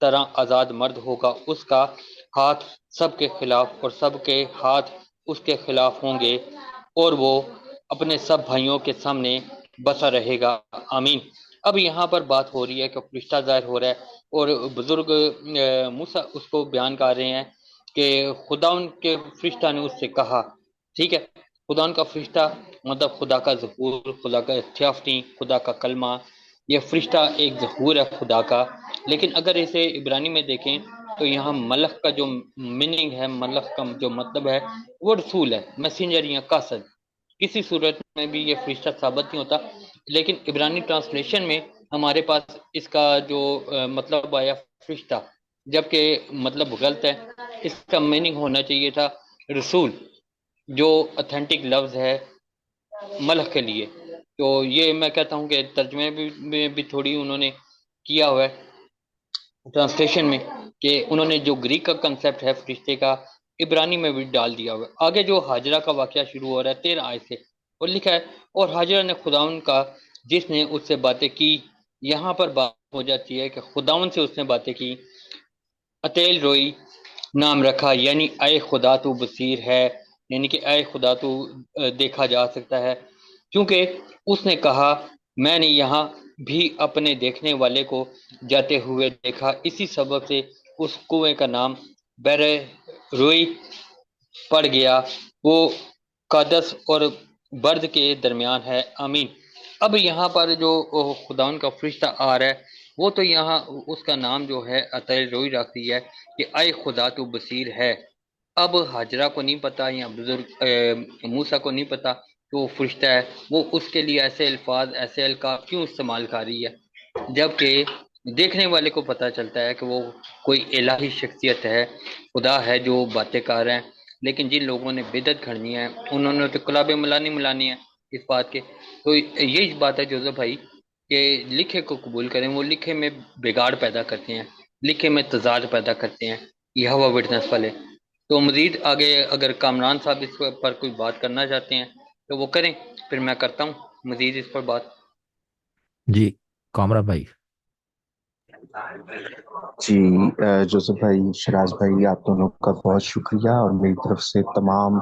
طرح آزاد مرد ہوگا، اس کا ہاتھ سب کے خلاف اور سب کے ہاتھ اس کے خلاف ہوں گے، اور وہ اپنے سب بھائیوں کے سامنے بسا رہے گا، آمین۔ اب یہاں پر بات ہو رہی ہے کہ فرشتہ ظاہر ہو رہا ہے، اور بزرگ موسیٰ اس کو بیان کر رہے ہیں کہ خدا ان کے فرشتہ نے اس سے کہا، ٹھیک ہے، خدا ان کا فرشتہ مطلب خدا کا ظہور، خدا کا تھیافنی، خدا کا کلمہ، یہ فرشتہ ایک ظہور ہے خدا کا۔ لیکن اگر اسے عبرانی میں دیکھیں تو یہاں ملک کا جو میننگ ہے، ملک کا جو مطلب ہے وہ رسول ہے، میسنجر یا قاصد۔ کسی صورت میں بھی یہ فرشتہ ثابت نہیں ہوتا، لیکن عبرانی ٹرانسلیشن میں ہمارے پاس اس کا جو مطلب آیا فرشتہ، جبکہ مطلب غلط ہے، اس کا میننگ ہونا چاہیے تھا رسول، جو اتھینٹک لفظ ہے ملک کے لیے۔ تو یہ میں کہتا ہوں کہ ترجمے میں بھی تھوڑی انہوں نے کیا ہوا ہے ٹرانسلیشن میں، کہ انہوں نے جو گریک کا کنسیپٹ ہے فرشتے کا عبرانی میں بھی ڈال دیا ہوا ہے۔ آگے جو حاجرہ کا واقعہ شروع ہو رہا ہے 13 آیت سے، اور لکھا ہے اور حاجرہ نے خداون کا جس نے اس سے باتیں کی، یہاں پر بات ہو جاتی ہے کہ خداون سے اس نے باتیں کی، اتیل روئی نام رکھا، یعنی اے خدا تو بصیر ہے، یعنی کہ اے خدا تو دیکھا جا سکتا ہے، کیونکہ اس نے کہا میں نے یہاں بھی اپنے دیکھنے والے کو جاتے ہوئے دیکھا، اسی سبب سے اس کنویں کا نام بیر روئی پڑ گیا، وہ قادس اور برد کے درمیان ہے، آمین۔ اب یہاں پر جو خداون کا فرشتہ آ رہا ہے، وہ تو یہاں اس کا نام جو ہے عطیل روئی رکھتی ہے کہ اے خدا تو بصیر ہے۔ اب حاجرہ کو نہیں پتا یا بزرگ موسیٰ کو نہیں پتا کہ وہ فرشتہ ہے، وہ اس کے لیے ایسے الفاظ ایسے القاب کیوں استعمال کر رہی ہے، جبکہ دیکھنے والے کو پتہ چلتا ہے کہ وہ کوئی الہی شخصیت ہے، خدا ہے جو باتیں کر رہے ہیں۔ لیکن جن لوگوں نے بدعت گھڑنی ہے انہوں نے تو کلاب ملانی ہے اس بات کے۔ تو یہی بات ہے جوزف بھائی کہ لکھے کو قبول کریں، وہ لکھے میں بگاڑ پیدا کرتے ہیں، لکھے میں تضاد پیدا کرتے ہیں یہ ہوا وٹنس والے۔ تو مزید آگے اگر کامران صاحب اس پر کوئی بات کرنا چاہتے ہیں تو وہ کریں، پھر میں کرتا ہوں مزید اس پر بات۔ جی کامران بھائی۔ جی جوزف بھائی، شراز بھائی، آپ دونوں کا بہت شکریہ، اور میری طرف سے تمام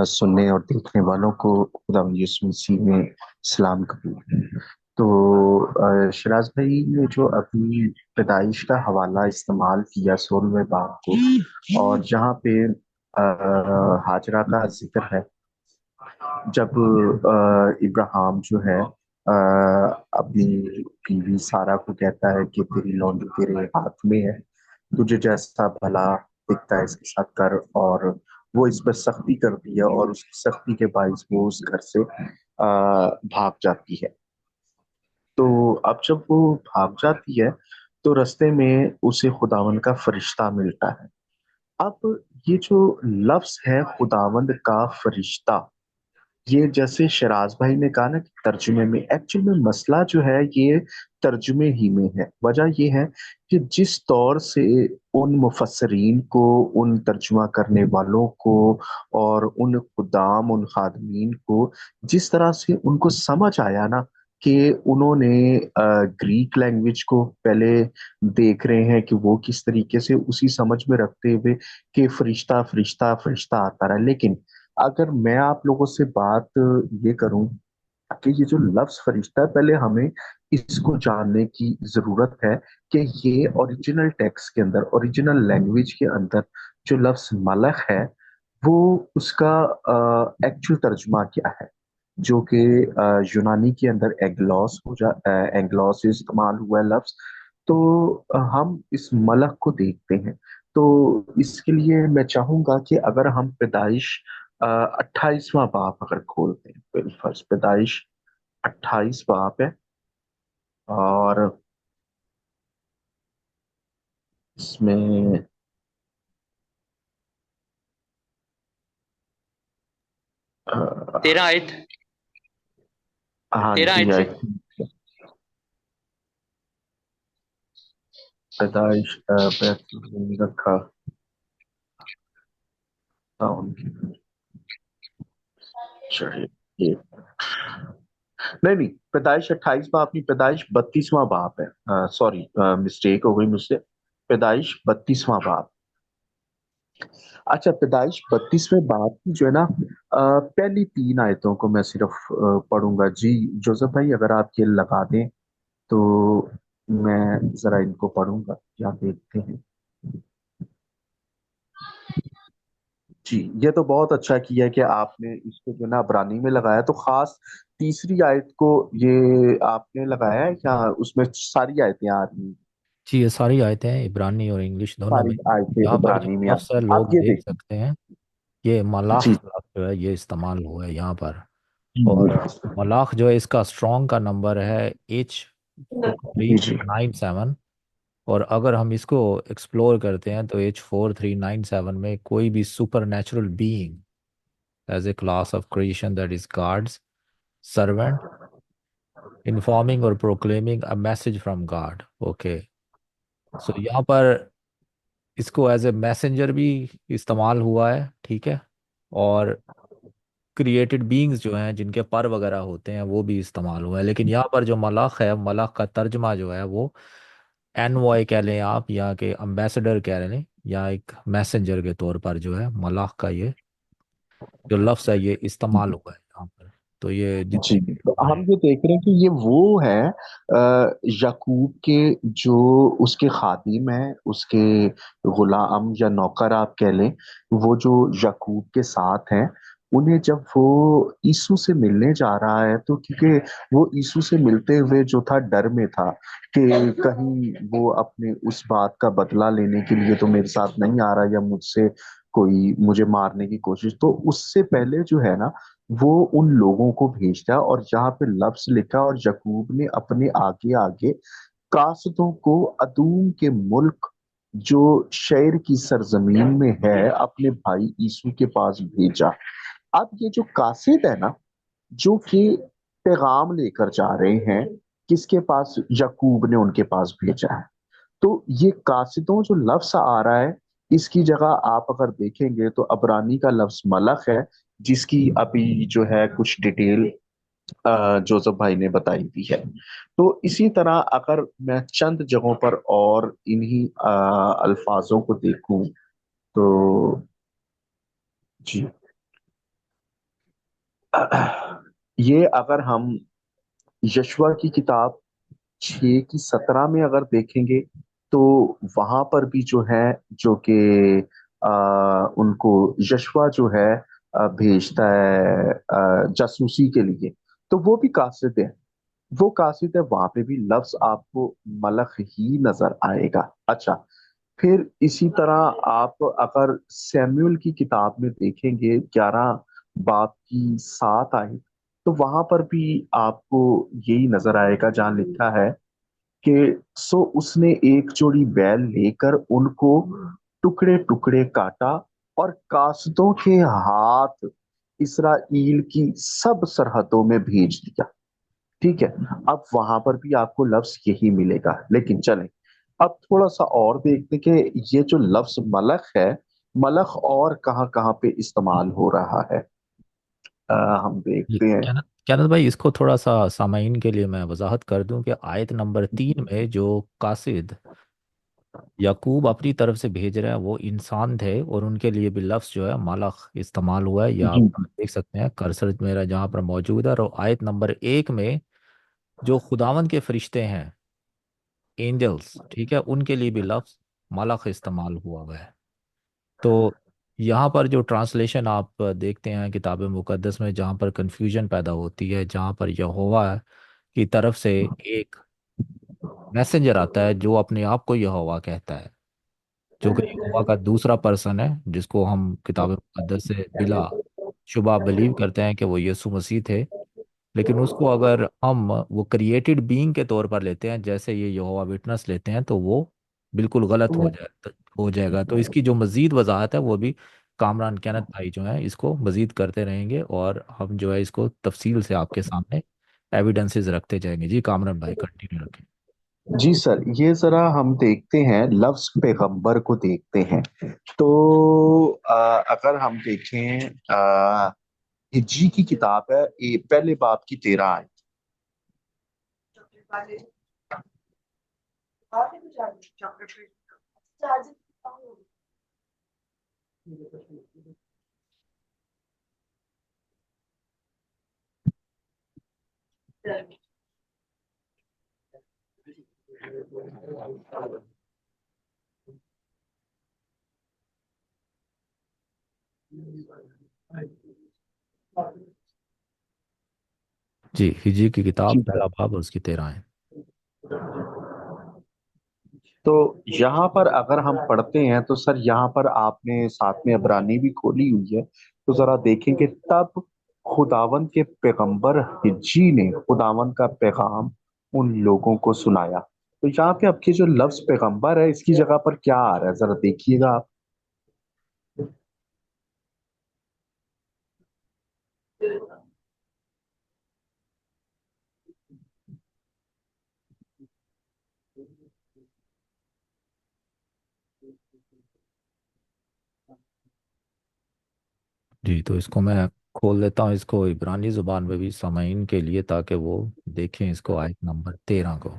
سننے اور دیکھنے والوں کو خدا یسوع مسیح میں سلام قبول۔ تو شراز بھائی نے جو ابھی پیدائش کا حوالہ استعمال کیا 16ویں باب کو، اور جہاں پہ ہاجرہ کا ذکر ہے، جب ابراہیم جو ہے اپنی بیوی سارہ کو کہتا ہے کہ تیری لونڈی تیرے ہاتھ میں ہے، تجھے جیسا بھلا دکھتا ہے اس کے ساتھ کر، اور وہ اس پر سختی کرتی ہے، اور اس کی سختی کے باعث وہ اس گھر سے بھاگ جاتی ہے۔ تو اب جب وہ بھاگ جاتی ہے تو رستے میں اسے خداوند کا فرشتہ ملتا ہے۔ اب یہ جو لفظ ہے خداوند کا فرشتہ، یہ جیسے شراز بھائی نے کہا نا کہ ترجمے میں، ایکچوئل میں مسئلہ جو ہے یہ ترجمے ہی میں ہے۔ وجہ یہ ہے کہ جس طور سے ان مفسرین کو، ان ترجمہ کرنے والوں کو، اور ان خدام، ان خادمین کو جس طرح سے ان کو سمجھ آیا نا، کہ انہوں نے گریک لینگویج کو پہلے دیکھ رہے ہیں کہ وہ کس طریقے سے اسی سمجھ میں رکھتے ہوئے کہ فرشتہ فرشتہ فرشتہ آتا رہا۔ لیکن اگر میں آپ لوگوں سے بات یہ کروں کہ یہ جو لفظ فرشتہ ہے، پہلے ہمیں اس کو جاننے کی ضرورت ہے کہ یہ اوریجنل ٹیکسٹ کے اندر، اوریجنل لینگویج کے اندر جو لفظ ملک ہے، وہ اس کا ایکچوئل ترجمہ کیا ہے، جو کہ یونانی کے اندر اینگلوس سے استعمال ہوا ہے لفظ۔ تو ہم اس ملک کو دیکھتے ہیں۔ تو اس کے لیے میں چاہوں گا کہ اگر ہم پیدائش 28واں باب اگر کھولتے ہیں، بالفرض پیدائش 28 باب ہے، اور اس میں 13 آیت، ہاں 13 جی، آیت سے پیدائش بیت الہیم رکھا تھا ان کی۔ چلیے، نہیں نہیں، پیدائش 28 باب نہیں، پیدائش 32واں باب ہے، سوری مسٹیک ہو گئی مجھ سے۔ پیدائش 32واں باب. اچھا، پیدائش 32ویں باب کی جو ہے نا پہلی 3 آیتوں کو میں صرف پڑھوں گا. جی جوزف بھائی اگر آپ یہ لگا دیں تو میں ذرا ان کو پڑھوں گا. کیا دیکھتے ہیں. جی یہ تو بہت اچھا کیا کہ آپ نے اس کو جو ہے نا عبرانی میں لگایا. تو خاص تیسری آیت کو یہ آپ نے لگایا ہے یا اس میں ساری آیتیں آ رہی ہیں؟ جی یہ ساری آیتیں ہیں، عبرانی اور انگلش دونوں ساری میں. آیتیں یہاں پر جو عبرانی میں آ لفظ ہے رہی. لوگ آپ یہ دیکھ دیکھیں. سکتے ہیں، یہ ملاخ جی لفظ جو ہے یہ استعمال ہوا ہے یہاں پر. جی اور ملاخ جو ہے اس کا اسٹرانگ کا نمبر ہے جی جی. H4397. اور اگر ہم اس کو ایکسپلور کرتے ہیں تو H4397 میں کوئی بھی super natural being as a class of creation that is God's servant informing اور proclaiming a message from God. Okay, so یہاں پر اس کو ایز اے میسنجر بھی استعمال ہوا ہے، ٹھیک ہے. اور کریٹڈ بینگز جو ہیں جن کے پر وغیرہ ہوتے ہیں وہ بھی استعمال ہوا ہے. لیکن یہاں پر جو ملاخ ہے، ملاخ کا ترجمہ جو ہے وہ انوائے کہہ لیں آپ، یا کہ امبیسڈر کہہ لیں، یا ایک میسنجر کے طور پر جو ہے ملاخ کا یہ جو لفظ ہے یہ استعمال ہوا ہے یہاں پر. تو یہ جی جتنے تو ہم یہ دیکھ رہے ہیں کہ یہ وہ ہے یعقوب کے جو اس کے خادم ہیں، اس کے غلام یا نوکر آپ کہہ لیں، وہ جو یعقوب کے ساتھ ہیں. انہیں جب وہ عیسو سے ملنے جا رہا ہے تو کیونکہ وہ عیسو سے ملتے ہوئے جو تھا ڈر میں تھا کہ کہیں وہ اپنے اس بات کا بدلہ لینے کے لیے تو میرے ساتھ نہیں آ رہا یا مجھ سے کوئی مجھے مارنے کی کوشش. تو اس سے پہلے جو ہے نا وہ ان لوگوں کو بھیجتا اور یہاں پہ لفظ لکھا اور یعقوب نے اپنے آگے آگے قاصدوں کو ادوم کے ملک جو شعر کی سرزمین میں ہے اپنے بھائی عیسو کے پاس بھیجا. اب یہ جو قاصد ہے نا جو کہ پیغام لے کر جا رہے ہیں کس کے پاس؟ یعقوب نے ان کے پاس بھیجا ہے. تو یہ قاصدوں جو لفظ آ رہا ہے اس کی جگہ آپ اگر دیکھیں گے تو عبرانی کا لفظ ملخ ہے جس کی ابھی جو ہے کچھ ڈیٹیل جوزف بھائی نے بتائی دی ہے. تو اسی طرح اگر میں چند جگہوں پر اور انہی الفاظوں کو دیکھوں تو جی یہ اگر ہم یشوا کی کتاب 6 کی 17 میں اگر دیکھیں گے تو وہاں پر بھی جو ہے جو کہ ان کو یشوا جو ہے بھیجتا ہے جاسوسی کے لیے. تو وہ بھی قاصد ہے، وہ قاصد ہے. وہاں پہ بھی لفظ آپ کو ملخ ہی نظر آئے گا. اچھا، پھر اسی طرح آپ اگر سیموئل کی کتاب میں دیکھیں گے 11 باب کی 7 آئے تو وہاں پر بھی آپ کو یہی نظر آئے گا جہاں لکھا ہے کہ سو اس نے ایک جوڑی بیل لے کر ان کو ٹکڑے ٹکڑے کاٹا اور قاصدوں کے ہاتھ اسرائیل کی سب سرحدوں میں بھیج دیا. ٹھیک ہے، اب وہاں پر بھی آپ کو لفظ یہی ملے گا. لیکن چلیں اب تھوڑا سا اور دیکھتے کہ یہ جو لفظ ملخ ہے، ملخ اور کہاں کہاں پہ استعمال ہو رہا ہے. ہم جی، دیکھتے ہیں. کینت بھائی اس کو تھوڑا سا سامعین کے لیے میں وضاحت کر دوں کہ آیت نمبر 3 میں جو قاصد یعقوب اپنی طرف سے بھیج رہے ہیں وہ انسان تھے، اور ان کے لیے بھی لفظ جو ہے ملخ استعمال ہوا ہے. یا جی آپ دیکھ سکتے ہیں کرسر میرا جہاں پر موجود ہے، اور آیت نمبر 1 میں جو خداوند کے فرشتے ہیں اینجلز، ٹھیک ہے، ان کے لیے بھی لفظ ملخ استعمال ہوا ہے. تو یہاں پر جو ٹرانسلیشن آپ دیکھتے ہیں کتاب مقدس میں جہاں پر کنفیوژن پیدا ہوتی ہے، جہاں پر یہوہ کی طرف سے ایک میسنجر آتا ہے جو اپنے آپ کو یہوہ کہتا ہے، جو کہ یہوہ کا دوسرا پرسن ہے، جس کو ہم کتاب مقدس سے بلا شبہ بلیو کرتے ہیں کہ وہ یسوع مسیح تھے. لیکن اس کو اگر ہم وہ کریٹڈ بینگ کے طور پر لیتے ہیں جیسے یہ یہوہ وٹنس لیتے ہیں تو وہ بالکل غلط ہو جائے گا. تو اس کی جو مزید وضاحت ہے وہ بھی کامران کینت بھائی جو ہیں اس کو مزید کرتے رہیں گے، اور ہم جو ہے اس کو تفصیل سے آپ کے سامنے ایویڈنسز رکھتے جائیں گے. جی کامران بھائی کنٹینیو رکھیں. جی سر، یہ ذرا ہم دیکھتے ہیں لفظ پیغمبر کو دیکھتے ہیں. تو اگر ہم دیکھیں ہجری کی کتاب ہے پہلے باب کی 13 آئے. جی، ہجری کی کتاب جی پہلا باب اور اس کی 13 ہیں۔ تو یہاں پر اگر ہم پڑھتے ہیں تو سر یہاں پر آپ نے ساتھ میں عبرانی بھی کھولی ہوئی ہے، تو ذرا دیکھیں کہ تب خداوند کے پیغمبر حجی نے خداوند کا پیغام ان لوگوں کو سنایا۔ تو یہاں پہ اب کے جو لفظ پیغمبر ہے اس کی جگہ پر کیا آ رہا ہے، ذرا دیکھیے گا آپ۔ جی، تو اس کو میں کھول لیتا ہوں، اس کو عبرانی زبان میں بھی سامعین کے لیے، تاکہ وہ دیکھیں اس کو آیت نمبر 13 کو۔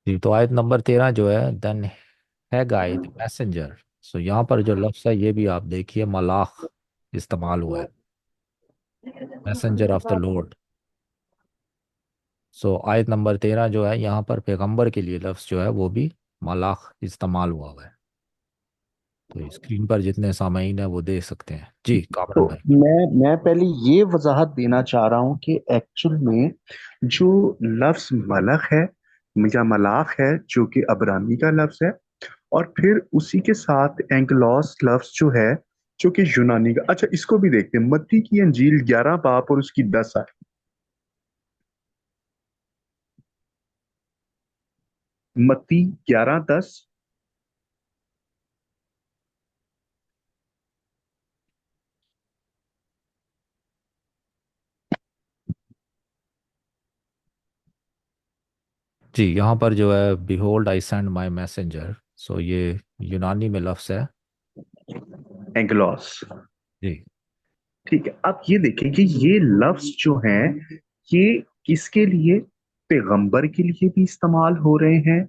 جی، تو آیت نمبر 13 جو ہے، دین ہے گائے میسنجر، سو یہاں پر جو لفظ ہے یہ بھی آپ دیکھیے ملاخ استعمال ہوا ہے، میسنجر آف دا لارڈ۔ سو آیت نمبر 13 جو ہے یہاں پر پیغمبر کے لیے لفظ جو ہے وہ بھی ملاخ استعمال ہوا ہے۔ تو اسکرین پر جتنے سامعین ہیں وہ دیکھ سکتے ہیں۔ جی تو کامران بھائی۔ میں پہلے یہ وضاحت دینا چاہ رہا ہوں کہ ایکچول میں جو لفظ ملخ ہے یا ملاخ ہے جو کہ عبرانی کا لفظ ہے، اور پھر اسی کے ساتھ اینگلوس لفظ جو ہے جو کہ یونانی کا، اچھا اس کو بھی دیکھتے ہیں، متی کی انجیل 11 باب اور اس کی 10 آیت۔ متی 11:10۔ جی، یہاں پر جو ہے بیہولڈ آئی سینڈ مائی میسنجر، سو یہ یونانی میں لفظ ہے۔ اینگلوس، جی ٹھیک ہے۔ اب یہ دیکھیں کہ یہ لفظ جو ہیں یہ کس کے لیے، پیغمبر کے لیے بھی استعمال ہو رہے ہیں،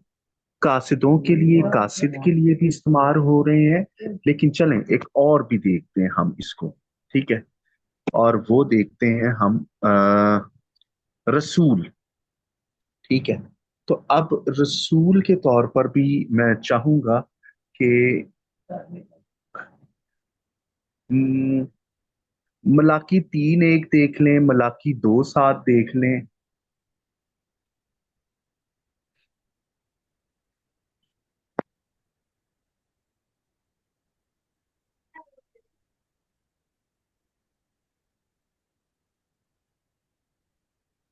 قاصدوں کے لیے، قاصد کے لیے بھی استعمال ہو رہے ہیں، لیکن چلیں ایک اور بھی دیکھتے ہیں ہم اس کو، ٹھیک ہے، اور وہ دیکھتے ہیں ہم رسول، ٹھیک ہے۔ تو اب رسول کے طور پر بھی میں چاہوں گا کہ ملاکی 3:1 دیکھ لیں، ملاکی 2:7 دیکھ لیں۔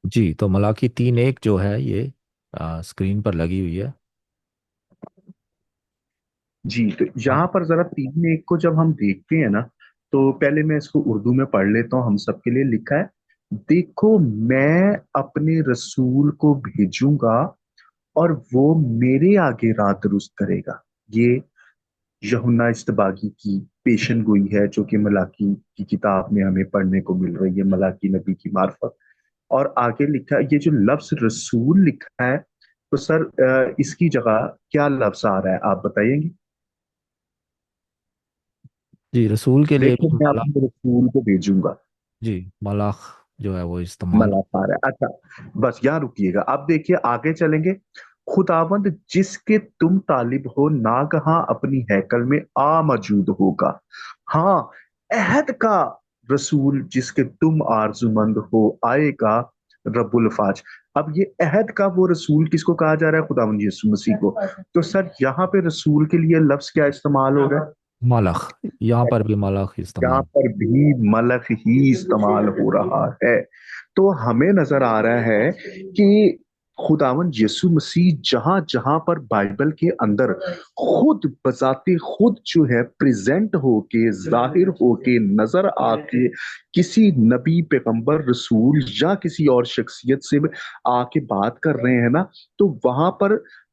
جی، تو ملاکی 3:1 جو ہے یہ اسکرین پر لگی ہوئی ہے۔ جی، تو یہاں پر ذرا 3:1 کو جب ہم دیکھتے ہیں نا، تو پہلے میں اس کو اردو میں پڑھ لیتا ہوں، ہم سب کے لیے لکھا ہے، دیکھو میں اپنے رسول کو بھیجوں گا اور وہ میرے آگے راہ درست کرے گا۔ یہ یوحنا استباغی کی پیشن گوئی ہے جو کہ ملاکی کی کتاب میں ہمیں پڑھنے کو مل رہی ہے، ملاکی نبی کی معرفت۔ اور آگے لکھا ہے، یہ جو لفظ رسول لکھا ہے، تو سر اس کی جگہ کیا لفظ آ رہا ہے آپ بتائیں گے؟ جی، رسول کے لیے دیکھو بھی میں ملاخ، اپنے رسول کو بھیجوں گا، جی ملاخ جو ہے وہ استعمال۔ ملا پا رہا ہے۔ اچھا بس یہاں رکیے گا، اب دیکھیے آگے چلیں گے۔ خداوند جس کے تم طالب ہو ناگہاں اپنی ہیکل میں آ موجود ہوگا، ہاں عہد کا رسول جس کے تم آرزومند ہو آئے گا، رب الفاج۔ اب یہ عہد کا وہ رسول کس کو کہا جا رہا ہے؟ خداوند یسوع مسیح کو۔ تو سر یہاں پہ رسول کے لیے لفظ کیا استعمال ہو رہا ہے؟ ملخ، یہاں پر بھی ملخ یہاں استعمال۔ پر بھی ملک ہی استعمال ہو رہا ہے۔ تو ہمیں نظر آ رہا ہے کہ خداوند یسوع مسیح جہاں جہاں پر بائبل کے اندر خود بذات خود جو ہے پریزنٹ ہو کے، ظاہر ہو کے، نظر آ کے کسی نبی، پیغمبر، رسول یا کسی اور شخصیت سے آ کے بات کر رہے ہیں نا، تو وہاں پر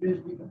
10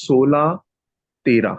16, 13।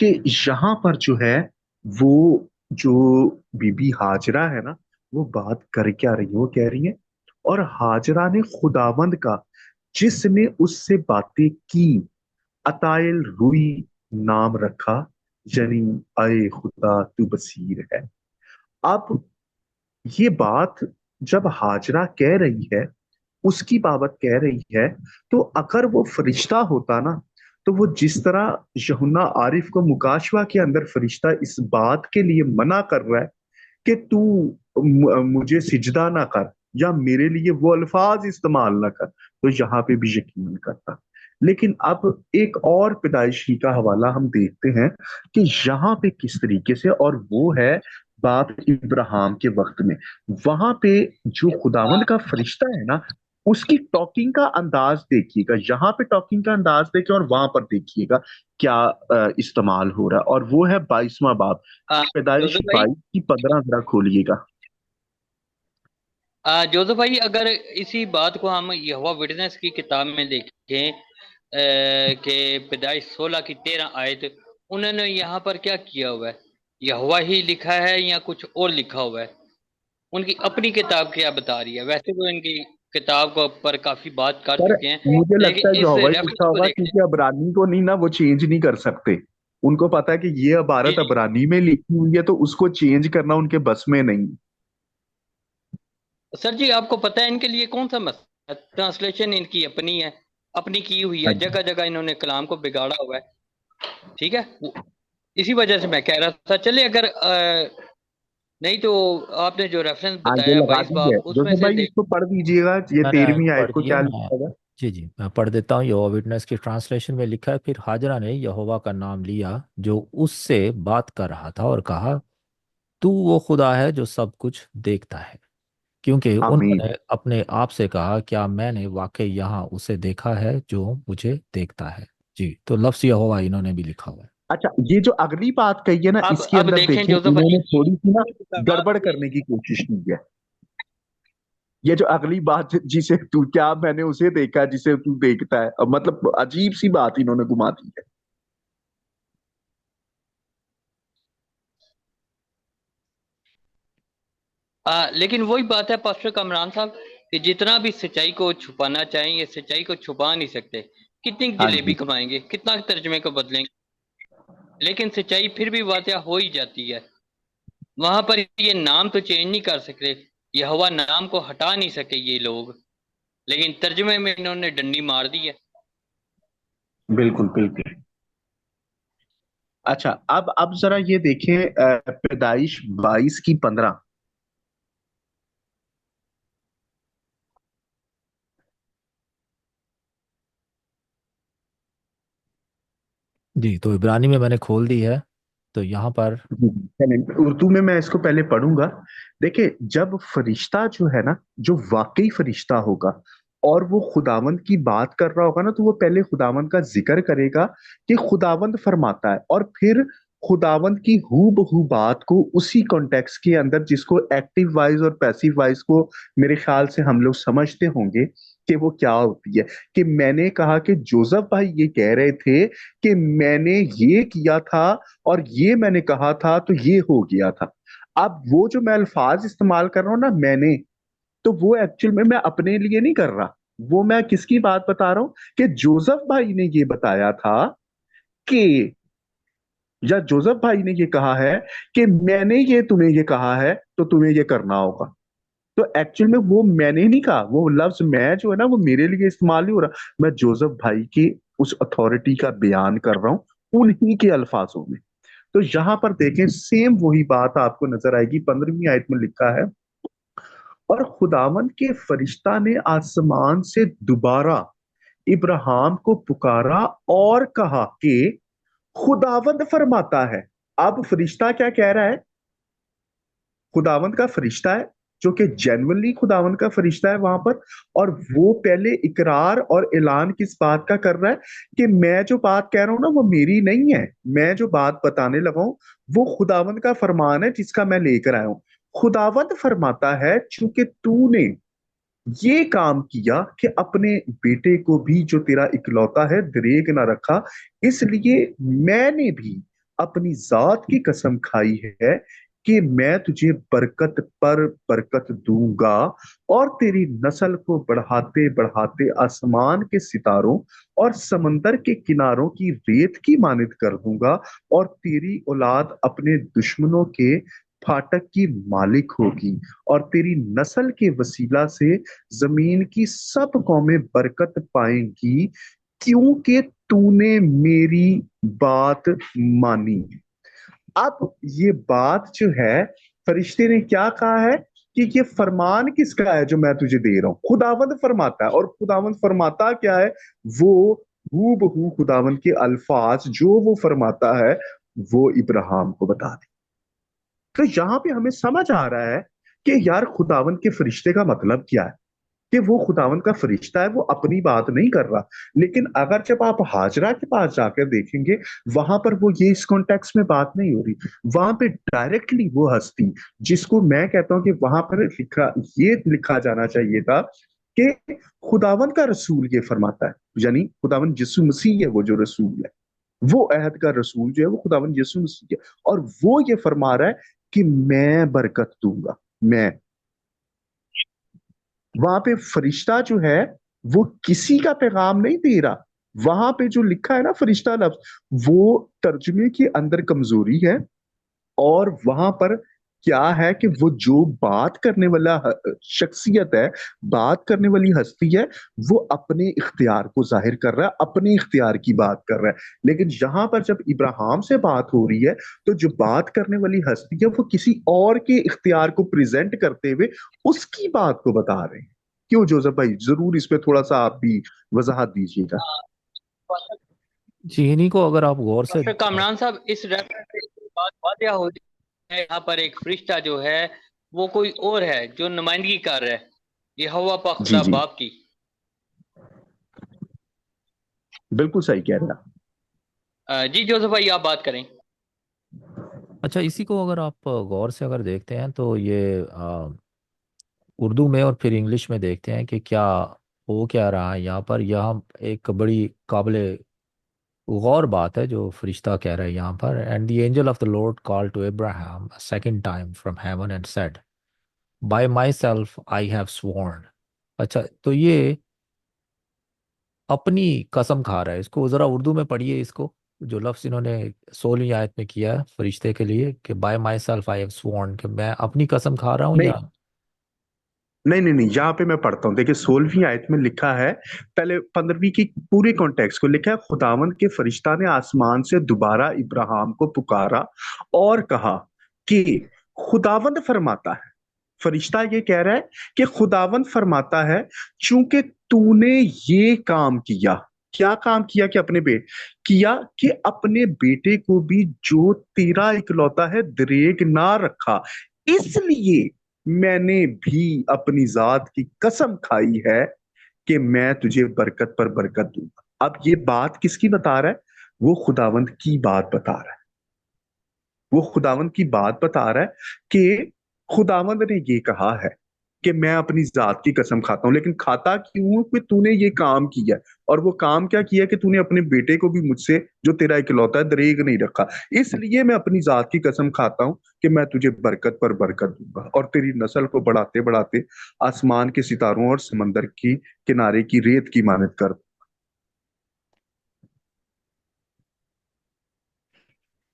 کہ یہاں پر جو ہے وہ جو بی بی ہاجرہ ہے نا، وہ بات کر کیا رہی ہے؟ وہ کہہ رہی ہے، اور ہاجرہ نے خداوند کا جس نے اس سے باتیں کی عطائل روئی نام رکھا، یعنی اے خدا تو بصیر ہے۔ اب یہ بات جب ہاجرہ کہہ رہی ہے، اس کی بابت کہہ رہی ہے، تو اگر وہ فرشتہ ہوتا نا، تو وہ جس طرح یوحنا عارف کو مکاشوہ کے اندر فرشتہ اس بات کے لیے منع کر رہا ہے کہ تو مجھے سجدہ نہ کر یا میرے لیے وہ الفاظ استعمال نہ کر، تو یہاں پہ بھی یقین کرتا۔ لیکن اب ایک اور پیدائشی کا حوالہ ہم دیکھتے ہیں کہ یہاں پہ کس طریقے سے، اور وہ ہے باپ ابراہیم کے وقت میں، وہاں پہ جو خداوند کا فرشتہ ہے نا، اس کی ٹاکنگ کا انداز دیکھیے گا، یہاں پہ ٹاکنگ کا انداز دیکھیں اور وہاں پر دیکھیے گا کیا استعمال ہو رہا ہے، اور وہ ہے 22واں باب، پیدائش جوزف بھائی 22 کی 15 ذرا کھولیے گا۔ جوزف بھائی، اگر اسی بات کو ہم یہوہ وٹنس کی کتاب میں دیکھیں کہ پیدائش 16 کی 13 آیت، انہوں نے یہاں پر کیا کیا ہوا ہے؟ یہوہ ہی لکھا ہے یا کچھ اور لکھا ہوا ہے؟ ان کی اپنی کتاب کیا بتا رہی ہے؟ ویسے تو ان کی کتاب کو پر کافی بات کر پر چکے ہیں، مجھے لگتا ہے لیکن اس یہوہ ہی لکھا ریفرنس کو ہوگا، دیکھیں۔ کیونکہ عبرانی کو نہیں نا وہ چینج نہیں کر سکتے، ان کو پتا ہے کہ یہ جی عبارت جی عبرانی میں لکھی ہوئی ہے، تو اس کو چینج کرنا ان کے بس میں نہیں۔ سر جی، آپ کو پتہ ہے ان کے لیے کون سا مسئلہ؟ ٹرانسلیشن ان کی اپنی ہے، اپنی کی ہوئی ہاں ہے، جی، جگہ جگہ انہوں نے کلام کو بگاڑا ہوا ہے، ٹھیک ہے؟ اسی وجہ سے میں کہہ رہا تھا، چلے اگر نہیں تو آپ نے جو ریفرنس ہاں یہ بتایا لگا 22 دیجیے، باب، اس میں جوسف سے بھائی اس دیکھ۔ کو پڑھ دیجیے گا، یہ میں نے 13ویں آیت پڑھ کو دیا کیا میں، لکھا ہے؟ جی جی میں پڑھ دیتا ہوں۔ یہوہ وٹنس کی ٹرانسلیشن میں لکھا ہے، پھر ہاجرہ نے یہوہ کا نام لیا جو اس سے بات کر رہا تھا اور کہا، تو وہ خدا ہے جو سب کچھ دیکھتا ہے، کیونکہ انہوں آمین۔ نے اپنے آپ سے کہا، کیا میں نے واقعی یہاں اسے دیکھا ہے جو مجھے دیکھتا ہے؟ جی، تو لفظ یہوہ انہوں نے بھی لکھا ہوا ہے۔ اچھا، یہ جو اگلی بات کہی ہے نا، اس کے اب اندر دیکھیں دیکھیں جوزف انہوں بھائی، نے تھوڑی سی نا کتاب گڑبڑ کرنے کی کوشش کی ہے۔ یہ جو اگلی بات جسے تو کیا میں نے اسے دیکھا جسے تو دیکھتا ہے، مطلب عجیب سی بات انہوں نے گھما دی ہے۔ لیکن وہی بات ہے پاسٹر کامران صاحب، کہ جتنا بھی سچائی کو چھپانا چاہیں، یہ سچائی کو چھپا نہیں سکتے۔ کتنی ہاں جلیبی جی، کمائیں گے، کتنا ترجمے کو بدلیں گے، لیکن سچائی پھر بھی واضح ہو ہی جاتی ہے۔ وہاں پر یہ نام تو چینج نہیں کر سکتے، یہوہ نام کو ہٹا نہیں سکے یہ لوگ، لیکن ترجمے میں انہوں نے ڈنڈی مار دی ہے۔ بالکل بالکل۔ اچھا، اب ذرا یہ دیکھیں پیدائش 22 کی 15۔ جی، تو عبرانی میں نے کھول دی ہے، تو یہاں پر چلیں، اردو میں اس کو پہلے پڑھوں گا۔ دیکھیں، جب فرشتہ جو ہے نا، جو واقعی فرشتہ ہوگا اور وہ خداوند کی بات کر رہا ہوگا نا، تو وہ پہلے خداوند کا ذکر کرے گا کہ خداوند فرماتا ہے، اور پھر خداوند کی ہو بہو بات کو اسی کانٹیکس کے اندر، جس کو ایکٹیو وائز اور پیسیو وائز کو میرے خیال سے ہم لوگ سمجھتے ہوں گے کہ وہ کیا ہوتی ہے، کہ میں نے کہا کہ جوزف بھائی یہ کہہ رہے تھے کہ میں نے یہ کیا تھا اور یہ میں نے کہا تھا تو یہ ہو گیا تھا۔ اب وہ جو میں الفاظ استعمال کر رہا ہوں نا، میں نے، تو وہ ایکچوئل میں اپنے لیے نہیں کر رہا، وہ میں کس کی بات بتا رہا ہوں کہ جوزف بھائی نے یہ بتایا تھا کہ، یا جوزف بھائی نے یہ کہا ہے کہ میں نے یہ تمہیں یہ کہا ہے تو تمہیں یہ کرنا ہوگا۔ تو ایکچوئل میں وہ میں نے نہیں کہا، وہ لفظ میں جو ہے نا وہ میرے لیے استعمال نہیں ہو رہا، میں جوزف بھائی کی اس اتھارٹی کا بیان کر رہا ہوں انہی کے الفاظوں میں۔ تو یہاں پر دیکھیں سیم وہی بات آپ کو نظر آئے گی، 15ویں آیت میں لکھا ہے، اور خداوند کے فرشتہ نے آسمان سے دوبارہ ابراہیم کو پکارا اور کہا کہ خداوند فرماتا ہے۔ اب فرشتہ کیا کہہ رہا ہے؟ خداوند کا فرشتہ ہے، جو کہ جینولی خداوند کا فرشتہ ہے وہاں پر، اور وہ پہلے اقرار اور اعلان کس بات کا کر رہا ہے کہ میں جو بات کہہ رہا ہوں نا وہ میری نہیں ہے، میں جو بات بتانے لگا ہوں وہ خداوند کا فرمان ہے جس کا میں لے کر آیا ہوں۔ خداوند فرماتا ہے، چونکہ تو نے یہ کام کیا کہ اپنے بیٹے کو بھی جو تیرا اکلوتا ہے دریغ نہ رکھا، اس لیے میں نے بھی اپنی ذات کی قسم کھائی ہے کہ میں تجھے برکت پر برکت دوں گا اور تیری نسل کو بڑھاتے بڑھاتے آسمان کے ستاروں اور سمندر کے کناروں کی ریت کی مانند کر دوں گا، اور تیری اولاد اپنے دشمنوں کے پھاٹک کی مالک ہوگی، اور تیری نسل کے وسیلہ سے زمین کی سب قومیں برکت پائیں گی، کیونکہ تو نے میری بات مانی۔ اب یہ بات جو ہے، فرشتے نے کیا کہا ہے کہ یہ فرمان کس کا ہے جو میں تجھے دے رہا ہوں؟ خداوند فرماتا ہے، اور خداوند فرماتا کیا ہے؟ وہ ہو بہو خداوند کے الفاظ جو وہ فرماتا ہے وہ ابراہیم کو بتا دے۔ تو یہاں پہ ہمیں سمجھ آ رہا ہے کہ یار خداوند کے فرشتے کا مطلب کیا ہے، کہ وہ خداوند کا فرشتہ ہے، وہ اپنی بات نہیں کر رہا۔ لیکن اگر جب آپ ہاجرہ کے پاس جا کر دیکھیں گے، وہاں پر وہ یہ اس کانٹیکس میں بات نہیں ہو رہی، وہاں پہ ڈائریکٹلی وہ ہستی جس کو میں کہتا ہوں کہ وہاں پر یہ لکھا جانا چاہیے تھا کہ خداوند کا رسول یہ فرماتا ہے، یعنی خداوند یسوع مسیح ہے وہ جو رسول ہے، وہ عہد کا رسول جو ہے وہ خداوند یسوع مسیح ہے، اور وہ یہ فرما رہا ہے کہ میں برکت دوں گا۔ میں وہاں پہ فرشتہ جو ہے وہ کسی کا پیغام نہیں دے رہا، وہاں پہ جو لکھا ہے نا فرشتہ لفظ، وہ ترجمے کے اندر کمزوری ہے، اور وہاں پر کیا ہے کہ وہ جو بات کرنے والا شخصیت ہے، بات کرنے والی ہستی ہے، وہ اپنے اختیار کو ظاہر کر رہا ہے، اپنے اختیار کی بات کر رہا ہے۔ لیکن یہاں پر جب ابراہیم سے بات ہو رہی ہے تو جو بات کرنے والی ہستی ہے وہ کسی اور کے اختیار کو پریزنٹ کرتے ہوئے اس کی بات کو بتا رہے ہیں۔ کیوں جوزف بھائی، ضرور اس پہ تھوڑا سا آپ بھی وضاحت دیجیے گا۔ جی، انہیں کو اگر آپ غور سے ڈاکٹر کامران صاحب، اس ریفرنس سے ایک بات واضح ہو ہے، یہاں پر ایک فرشتہ جو ہے وہ کوئی اور ہے جو نمائندگی کر رہا ہے یہوہ پاک جی خدا جی، باپ کی۔ بالکل صحیح کہہ رہے ہیں۔ جی جوزف بھائی، آپ بات کریں۔ اچھا، اسی کو اگر آپ غور سے اگر دیکھتے ہیں تو یہ اردو میں اور پھر انگلش میں دیکھتے ہیں کہ کیا ہو کیا رہا ہے یہاں پر۔ یہاں ایک بڑی قابل غور بات ہے جو فرشتہ کہہ رہا ہے یہاں پر، and the angel of the Lord call to Abraham second time from heaven and said by myself I have sworn. اچھا، تو یہ اپنی قسم کھا رہا ہے، اس کو ذرا اردو میں پڑھیے، اس کو جو لفظ انہوں نے 16ویں آیت میں کیا ہے فرشتے کے لیے کہ by myself I have sworn, کہ میں اپنی قسم کھا رہا ہوں، نہیں یا نہیں نہیں نہیں، یہاں پہ میں پڑھتا ہوں، دیکھیں 16ویں آیت میں لکھا ہے، پہلے 15ویں کی پورے کانٹیکس کو لکھا ہے: خداوند کے فرشتہ نے آسمان سے دوبارہ ابراہیم کو پکارا اور کہا کہ خداوند فرماتا ہے، فرشتہ یہ کہہ رہا ہے کہ خداوند فرماتا ہے، چونکہ تو نے یہ کام کیا۔ کیا کام کیا؟ کہ اپنے کیا کہ اپنے بیٹے کو بھی جو تیرا اکلوتا ہے دریغ نہ رکھا، اس لیے میں نے بھی اپنی ذات کی قسم کھائی ہے کہ میں تجھے برکت پر برکت دوں گا۔ اب یہ بات کس کی بتا رہا ہے؟ وہ خداوند کی بات بتا رہا ہے، وہ خداوند کی بات بتا رہا ہے کہ خداوند نے یہ کہا ہے کہ میں اپنی ذات کی قسم کھاتا ہوں، لیکن کھاتا کیوں؟ کہ تو نے یہ کام کیا، اور وہ کام کیا کیا کہ تو نے اپنے بیٹے کو بھی مجھ سے جو تیرا اکلوتا ہے دریغ نہیں رکھا، اس لیے میں اپنی ذات کی قسم کھاتا ہوں کہ میں تجھے برکت پر برکت دوں گا، اور تیری نسل کو بڑھاتے بڑھاتے آسمان کے ستاروں اور سمندر کی کنارے کی ریت کی مانند کر دوں۔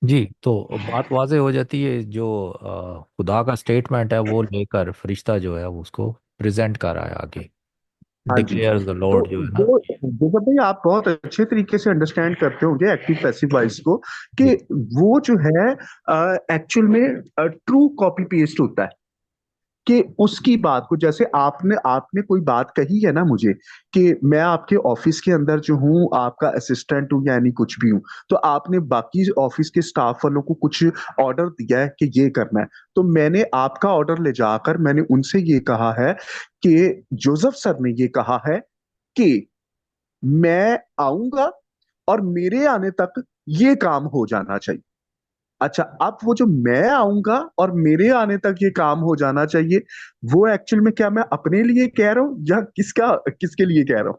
جی، تو بات واضح ہو جاتی ہے، جو خدا کا سٹیٹمنٹ ہے وہ لے کر فرشتہ جو ہے وہ اس کو پریزنٹ کر رہا ہے آگے، ہاں جی، ڈکلیئر دا تو لارڈ جو ہے نا۔ وہ جیسا بھائی آپ بہت اچھے طریقے سے انڈرسٹینڈ کرتے ہوں گے ایکٹیو پیسو وائس کو، جی کہ وہ جو ہے ایکچوئل میں ٹرو کاپی پیسٹ ہوتا ہے، کہ اس کی بات کو، جیسے آپ نے کوئی بات کہی ہے نا مجھے کہ میں آپ کے آفس کے اندر جو ہوں آپ کا اسسٹنٹ ہوں، یعنی کچھ بھی ہوں، تو آپ نے باقی آفس کے سٹاف والوں کو کچھ آرڈر دیا ہے کہ یہ کرنا ہے، تو میں نے آپ کا آرڈر لے جا کر میں نے ان سے یہ کہا ہے کہ جوزف سر نے یہ کہا ہے کہ میں آؤں گا اور میرے آنے تک یہ کام ہو جانا چاہیے۔ اچھا، اب وہ جو میں آؤں گا اور میرے آنے تک یہ کام ہو جانا چاہیے، وہ ایکچوئل میں کیا میں اپنے لیے کہہ رہا ہوں یا کس کے لیے کہہ رہا ہوں؟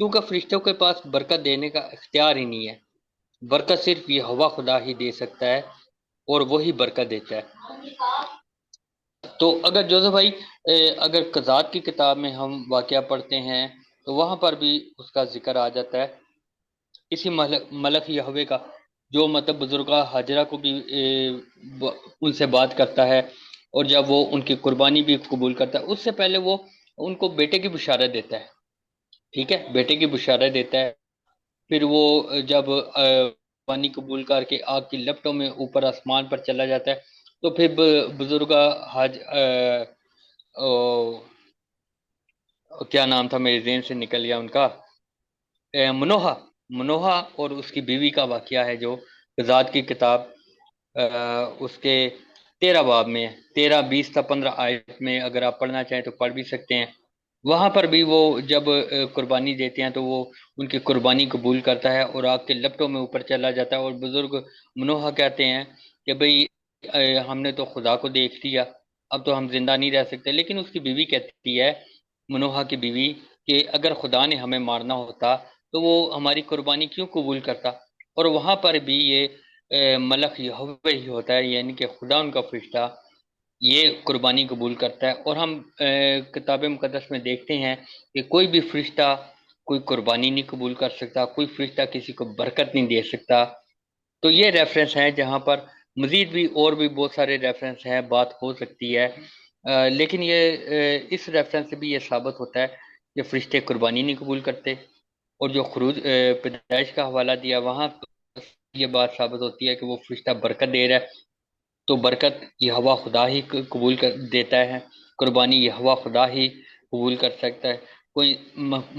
کیونکہ فرشتوں کے پاس برکت دینے کا اختیار ہی نہیں ہے، برکت صرف یہ ہوا خدا ہی دے سکتا ہے اور وہی برکت دیتا ہے۔ تو اگر جوزف بھائی اگر قضات کی کتاب میں ہم واقعہ پڑھتے ہیں تو وہاں پر بھی اس کا ذکر آ جاتا ہے، اسی ملک یہوے کا، جو مطلب بزرگہ حاجرہ کو بھی ان سے بات کرتا ہے، اور جب وہ ان کی قربانی بھی قبول کرتا ہے، اس سے پہلے وہ ان کو بیٹے کی بشارت دیتا ہے، ٹھیک ہے، بیٹے کی بشارت دیتا ہے۔ پھر وہ جب پانی قبول کر کے آگ کی لپٹوں میں اوپر آسمان پر چلا جاتا ہے، تو پھر بزرگہ کیا نام تھا، میرے ذہن سے نکل گیا ان کا، منوہا، منوہا اور اس کی بیوی کا واقعہ ہے، جو قضات کی کتاب اس کے 13 باب میں، 13 20 تا 15 آیت میں اگر آپ پڑھنا چاہیں تو پڑھ بھی سکتے ہیں۔ وہاں پر بھی وہ جب قربانی دیتے ہیں تو وہ ان کی قربانی قبول کرتا ہے اور آگ کے لپٹوں میں اوپر چلا جاتا ہے، اور بزرگ منوہا کہتے ہیں کہ بھئی ہم نے تو خدا کو دیکھ لیا، اب تو ہم زندہ نہیں رہ سکتے، لیکن اس کی بیوی کہتی ہے، منوہا کی بیوی، کہ اگر خدا نے ہمیں مارنا ہوتا تو وہ ہماری قربانی کیوں قبول کرتا؟ اور وہاں پر بھی یہ ملک یہوہ ہی ہوتا ہے، یعنی کہ خدا ان کا فرشتہ یہ قربانی قبول کرتا ہے۔ اور ہم کتاب مقدس میں دیکھتے ہیں کہ کوئی بھی فرشتہ کوئی قربانی نہیں قبول کر سکتا، کوئی فرشتہ کسی کو برکت نہیں دے سکتا۔ تو یہ ریفرنس ہے جہاں پر مزید بھی اور بھی بہت سارے ریفرنس ہیں، بات ہو سکتی ہے، لیکن یہ اس ریفرنس سے بھی یہ ثابت ہوتا ہے کہ فرشتے قربانی نہیں قبول کرتے، اور جو خروج پیدائش کا حوالہ دیا وہاں یہ بات ثابت ہوتی ہے کہ وہ فرشتہ برکت دے رہا ہے، تو برکت یہوہ خدا ہی قبول کر دیتا ہے، قربانی یہوہ خدا ہی قبول کر سکتا ہے، کوئی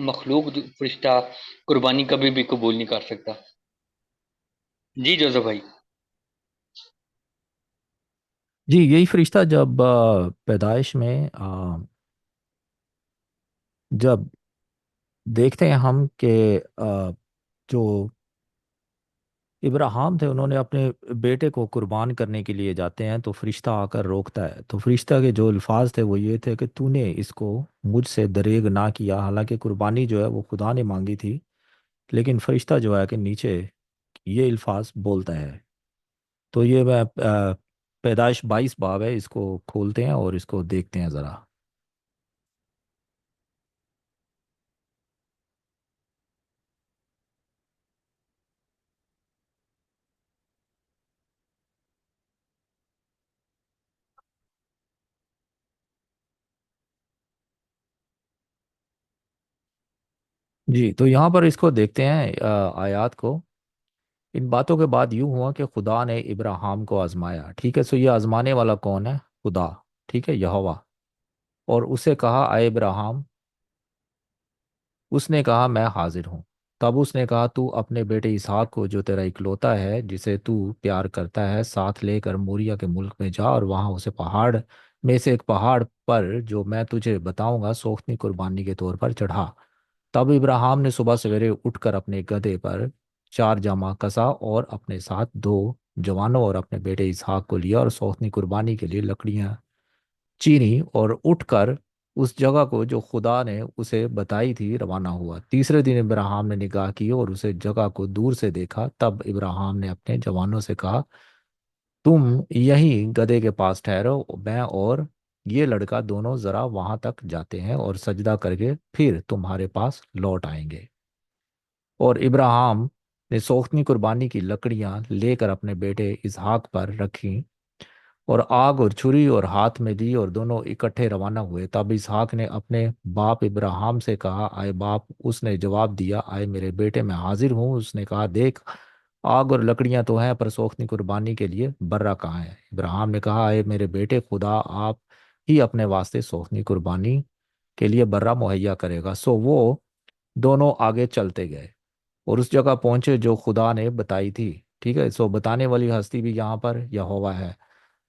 مخلوق فرشتہ قربانی کبھی بھی قبول نہیں کر سکتا۔ جی جوزف بھائی۔ جی، یہی فرشتہ جب پیدائش میں جب دیکھتے ہیں ہم کہ جو ابراہیم تھے انہوں نے اپنے بیٹے کو قربان کرنے کے لیے جاتے ہیں، تو فرشتہ آ کر روکتا ہے، تو فرشتہ کے جو الفاظ تھے وہ یہ تھے کہ تو نے اس کو مجھ سے دریغ نہ کیا، حالانکہ قربانی جو ہے وہ خدا نے مانگی تھی، لیکن فرشتہ جو ہے کہ نیچے یہ الفاظ بولتا ہے۔ تو یہ میں پیدائش 22 باب ہے، اس کو کھولتے ہیں اور اس کو دیکھتے ہیں ذرا۔ جی، تو یہاں پر اس کو دیکھتے ہیں آیات کو۔ ان باتوں کے بعد یوں ہوا کہ خدا نے ابراہیم کو آزمایا، ٹھیک ہے، سو یہ آزمانے والا کون ہے؟ خدا، ٹھیک ہے، یہوہ۔ اور اسے کہا اے ابراہیم، اس نے کہا میں حاضر ہوں۔ تب اس نے کہا تو اپنے بیٹے اسحاق کو جو تیرا اکلوتا ہے جسے تو پیار کرتا ہے ساتھ لے کر موریا کے ملک میں جا، اور وہاں اسے پہاڑ میں سے ایک پہاڑ پر جو میں تجھے بتاؤں گا سوختنی قربانی کے طور پر چڑھا۔ تب ابراہیم نے صبح سویرے اٹھ کر اپنے گدھے پر 4 جامہ کسا اور اپنے ساتھ 2 جوانوں اور اپنے بیٹے اسحاق کو لیا، اور سوختنی قربانی کے لیے لکڑیاں چینی، اور اٹھ کر اس جگہ کو جو خدا نے اسے بتائی تھی روانہ ہوا۔ تیسرے دن ابراہیم نے نگاہ کی اور اسے جگہ کو دور سے دیکھا۔ تب ابراہیم نے اپنے جوانوں سے کہا تم یہیں گدھے کے پاس ٹھہرو، میں اور یہ لڑکا دونوں ذرا وہاں تک جاتے ہیں اور سجدہ کر کے پھر تمہارے پاس لوٹ آئیں گے۔ اور ابراہیم نے سوختنی قربانی کی لکڑیاں لے کر اپنے بیٹے اسحاق پر رکھیں، اور آگ اور چھری اور ہاتھ میں دی، اور دونوں اکٹھے روانہ ہوئے۔ تب اسحاق نے اپنے باپ ابراہیم سے کہا آئے باپ۔ اس نے جواب دیا آئے میرے بیٹے، میں حاضر ہوں۔ اس نے کہا دیکھ، آگ اور لکڑیاں تو ہیں، پر سوختنی قربانی کے لیے برہ کہاں ہے؟ ابراہیم نے کہا آئے میرے بیٹے، خدا آپ ہی اپنے واسطے سوختنی قربانی کے لیے برہ مہیا کرے گا۔ سو وہ دونوں آگے چلتے گئے اور اس جگہ پہنچے جو خدا نے بتائی تھی، ٹھیک ہے۔ سو بتانے والی ہستی بھی یہاں پر یہوہ ہے۔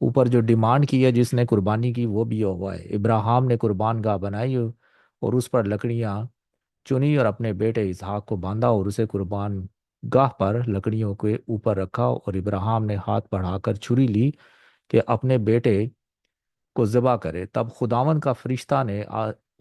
اوپر جو ڈیمانڈ کی ہے جس نے قربانی کی وہ بھی یہوہ ہے۔ ابراہیم نے قربان گاہ بنائی اور اس پر لکڑیاں چنی اور اپنے بیٹے اسحاق کو باندھا اور اسے قربان گاہ پر لکڑیوں کے اوپر رکھا، اور ابراہیم نے ہاتھ بڑھا کر چھری لی کہ اپنے بیٹے کو ذبح کرے۔ تب خداون کا فرشتہ نے